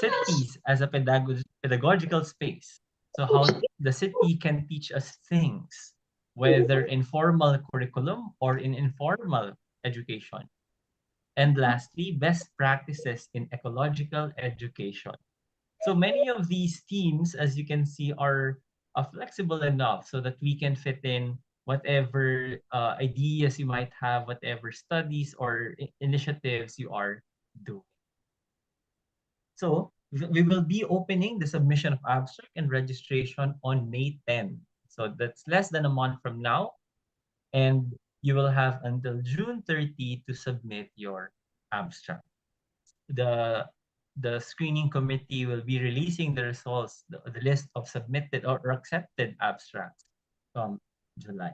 Cities as a pedagogical space. So how the city can teach us things, whether in formal curriculum or in informal education. And lastly, best practices in ecological education. So many of these teams, as you can see, are flexible enough so that we can fit in whatever ideas you might have, whatever studies or initiatives you are doing. So we will be opening the submission of abstract and registration on May 10. So that's less than a month from now. And you will have until June 30 to submit your abstract. The screening committee will be releasing the results, the list of submitted or accepted abstracts from July.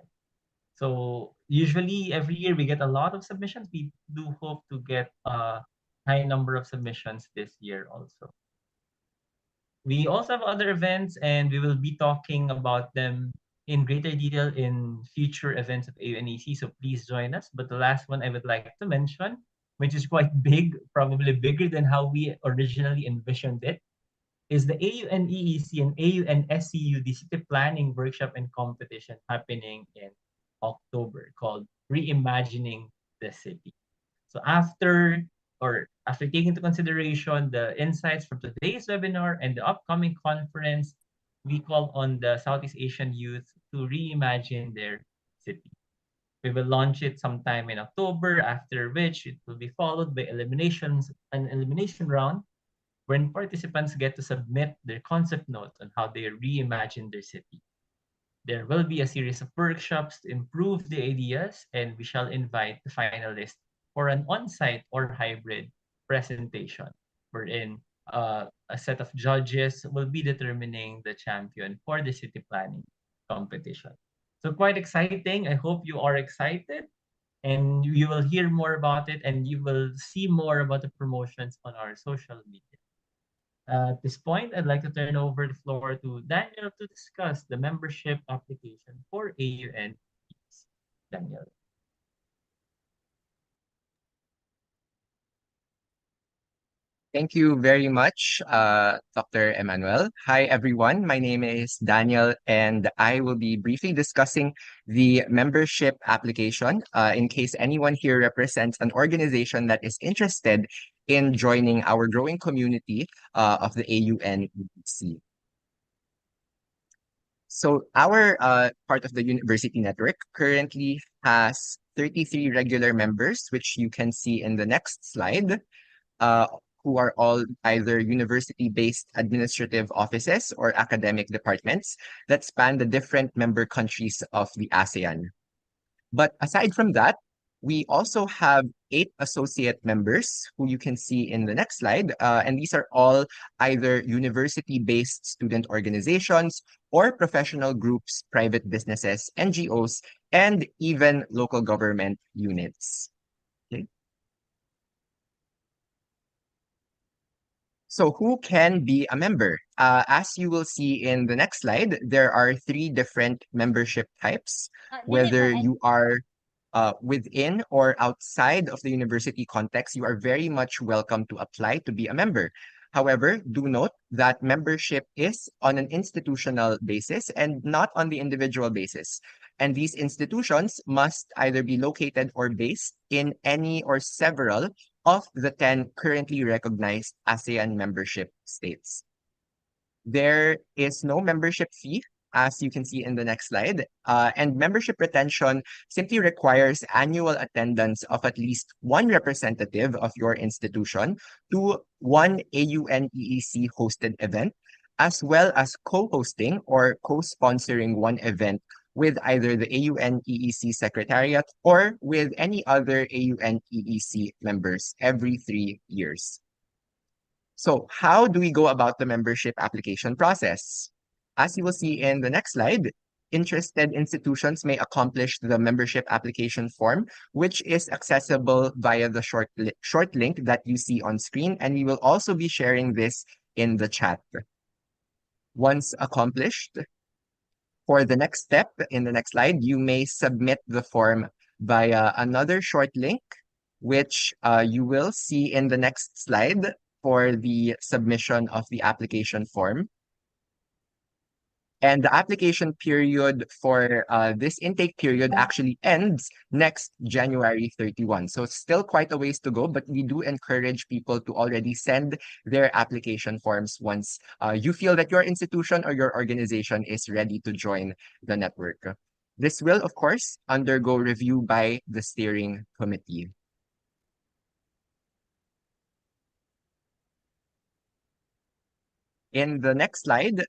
So usually every year we get a lot of submissions. We do hope to get a high number of submissions this year also. We also have other events and we will be talking about them in greater detail in future events of AUN-EEC, so please join us. But the last one I would like to mention, which is quite big, probably bigger than how we originally envisioned it, is the AUN-EEC and AUN-SCU City Planning Workshop and Competition happening in October called Reimagining the City. So after taking into consideration the insights from today's webinar and the upcoming conference, we call on the Southeast Asian youth to reimagine their city. We will launch it sometime in October, after which it will be followed by an elimination round when participants get to submit their concept notes on how they reimagine their city. There will be a series of workshops to improve the ideas, and we shall invite the finalists for an on-site or hybrid presentation, wherein a set of judges will be determining the champion for the city planning competition. So quite exciting. I hope you are excited and you will hear more about it and you will see more about the promotions on our social media. At this point, I'd like to turn over the floor to Daniel to discuss the membership application for AUN-EEC. Daniel. Thank you very much, Dr. Emmanuel. Hi, everyone. My name is Daniel, and I will be briefly discussing the membership application in case anyone here represents an organization that is interested in joining our growing community of the AUN-EEC. So our part of the university network currently has 33 regular members, which you can see in the next slide. Who are all either university-based administrative offices or academic departments that span the different member countries of the ASEAN. But aside from that, we also have 8 associate members who you can see in the next slide. And these are all either university-based student organizations or professional groups, private businesses, NGOs, and even local government units. Okay. So who can be a member? As you will see in the next slide, there are 3 different membership types, whether you are within or outside of the university context, you are very much welcome to apply to be a member. However, do note that membership is on an institutional basis and not on the individual basis. And these institutions must either be located or based in any or several of the 10 currently recognized ASEAN membership states. There is no membership fee, as you can see in the next slide, and membership retention simply requires annual attendance of at least one representative of your institution to one AUN-EEC hosted event, as well as co-hosting or co-sponsoring one event with either the AUN-EEC Secretariat or with any other AUN-EEC members every 3 years. So how do we go about the membership application process? As you will see in the next slide, interested institutions may accomplish the membership application form, which is accessible via the short link that you see on screen, and we will also be sharing this in the chat. Once accomplished, for the next step in the next slide, you may submit the form via another short link which you will see in the next slide for the submission of the application form. And the application period for this intake period actually ends next January 31. So it's still quite a ways to go, but we do encourage people to already send their application forms once you feel that your institution or your organization is ready to join the network. This will, of course, undergo review by the steering committee. In the next slide,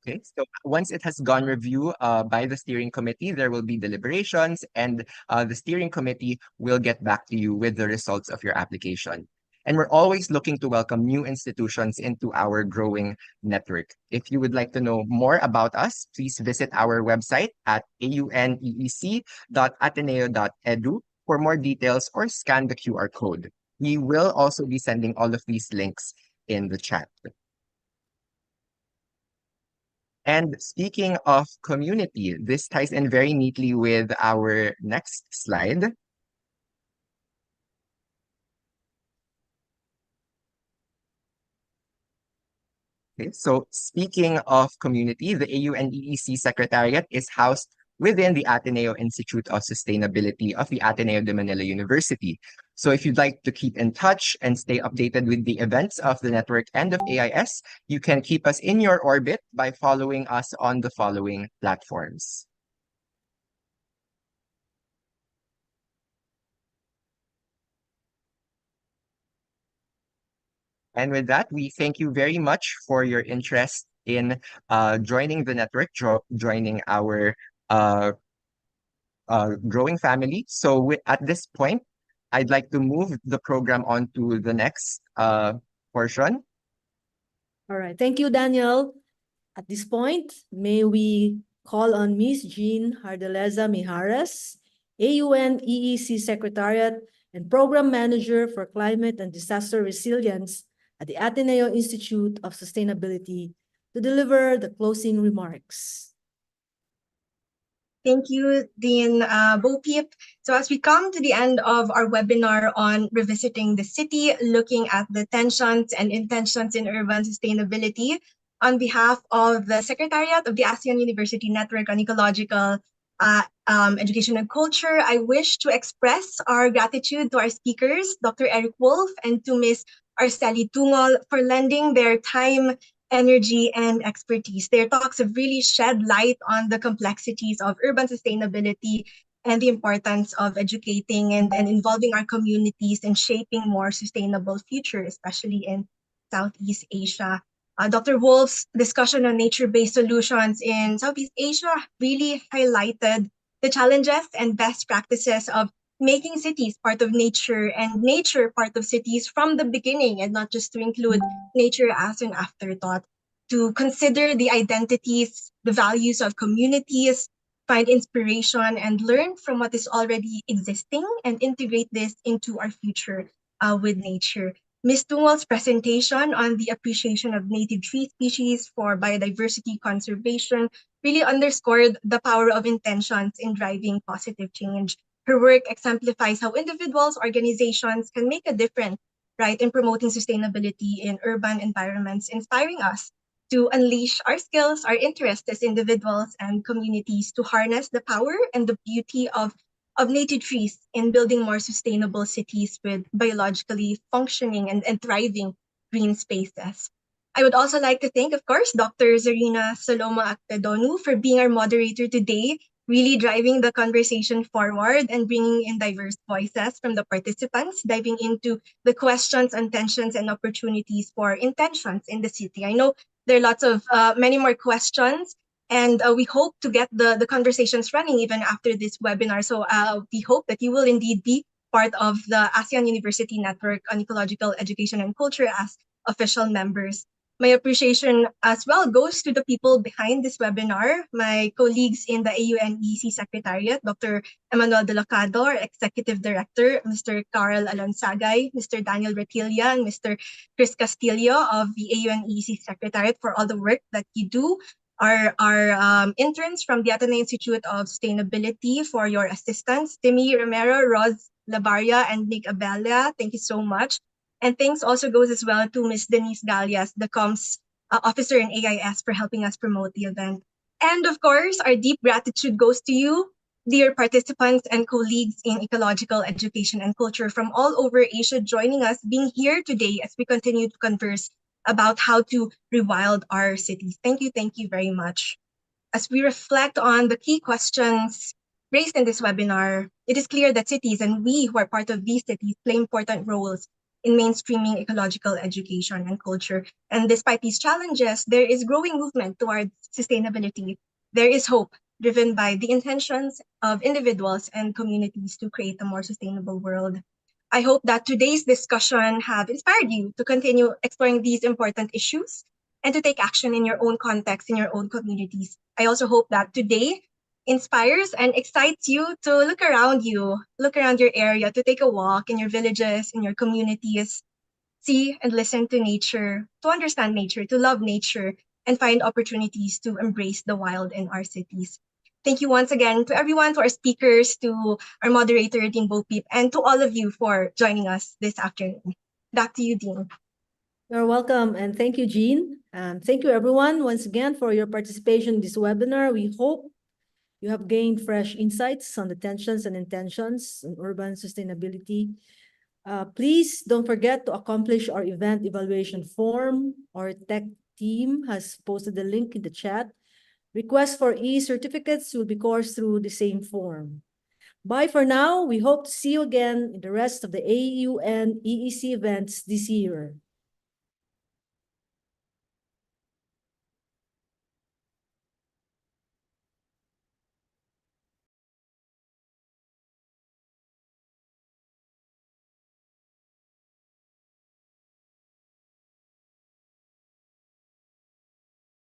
okay, so once it has gone review by the steering committee, there will be deliberations, and the steering committee will get back to you with the results of your application. And we're always looking to welcome new institutions into our growing network. If you would like to know more about us, please visit our website at AUN-EEC.ateneo.edu for more details or scan the QR code. We will also be sending all of these links in the chat. And speaking of community, this ties in very neatly with our next slide. Okay, so speaking of community, the AUN-EEC Secretariat is housed within the Ateneo Institute of Sustainability of the Ateneo de Manila University. So if you'd like to keep in touch and stay updated with the events of the network and of AIS, you can keep us in your orbit by following us on the following platforms. And with that, we thank you very much for your interest in joining the network, joining our growing family. So at this point, I'd like to move the program on to the next portion. All right. Thank you, Daniel. At this point, may we call on Ms. Jean Hardeleza Mijares, AUN-EEC Secretariat and Program Manager for Climate and Disaster Resilience at the Ateneo Institute of Sustainability, to deliver the closing remarks. Thank you, Dean Bo-Peep. So as we come to the end of our webinar on revisiting the city, looking at the tensions and intentions in urban sustainability, on behalf of the Secretariat of the ASEAN University Network on Ecological Education and Culture, I wish to express our gratitude to our speakers, Dr. Eric Wolf and to Ms. Arceli Tungol, for lending their time, energy, and expertise. Their talks have really shed light on the complexities of urban sustainability and the importance of educating and involving our communities in shaping more sustainable future, especially in Southeast Asia. Dr. Wolf's discussion on nature-based solutions in Southeast Asia really highlighted the challenges and best practices of making cities part of nature and nature part of cities from the beginning, and not just to include nature as an afterthought, to consider the identities, the values of communities, find inspiration and learn from what is already existing and integrate this into our future with nature. Ms. Tungol's presentation on the appreciation of native tree species for biodiversity conservation really underscored the power of intentions in driving positive change. Her work exemplifies how individuals, organizations can make a difference, right, in promoting sustainability in urban environments, inspiring us to unleash our skills, our interests as individuals and communities to harness the power and the beauty of native trees in building more sustainable cities with biologically functioning and thriving green spaces. I would also like to thank, of course, Dr. Zarina Saloma Akpedonu for being our moderator today, really driving the conversation forward and bringing in diverse voices from the participants, diving into the questions and tensions and opportunities for intentions in the city. I know there are lots of many more questions, and we hope to get the conversations running even after this webinar. So we hope that you will indeed be part of the ASEAN University Network on Ecological Education and Culture as official members. My appreciation as well goes to the people behind this webinar, my colleagues in the AUN-EEC Secretariat, Dr. Emmanuel Delacado, our Executive Director, Mr. Carl Alonsagay, Mr. Daniel Retilla, and Mr. Chris Castillo of the AUN-EEC Secretariat for all the work that you do. our interns from the Ateneo Institute of Sustainability for your assistance. Timmy Romero, Roz Labaria, and Nick Abella, thank you so much. And thanks also goes as well to Ms. Denise Galias, the comms officer in AIS, for helping us promote the event. And of course, our deep gratitude goes to you, dear participants and colleagues in ecological education and culture from all over Asia, joining us, being here today as we continue to converse about how to rewild our cities. Thank you very much. As we reflect on the key questions raised in this webinar, it is clear that cities and we who are part of these cities play important roles in mainstreaming ecological education and culture. And despite these challenges, there is growing movement towards sustainability. There is hope driven by the intentions of individuals and communities to create a more sustainable world. I hope that today's discussion have inspired you to continue exploring these important issues and to take action in your own context, in your own communities. I also hope that today inspires and excites you to look around you, look around your area, to take a walk in your villages, in your communities, see and listen to nature, to understand nature, to love nature, and find opportunities to embrace the wild in our cities. Thank you once again to everyone, to our speakers, to our moderator, Dean Bo-Peep, and to all of you for joining us this afternoon. Back to you, Dean. You're welcome, and thank you, Jean. Thank you, everyone, once again for your participation in this webinar. We hope you have gained fresh insights on the tensions and intentions in urban sustainability. Please don't forget to accomplish our event evaluation form. Our tech team has posted the link in the chat. Requests for e-certificates will be coursed through the same form. Bye for now. We hope to see you again in the rest of the AUN-EEC events this year.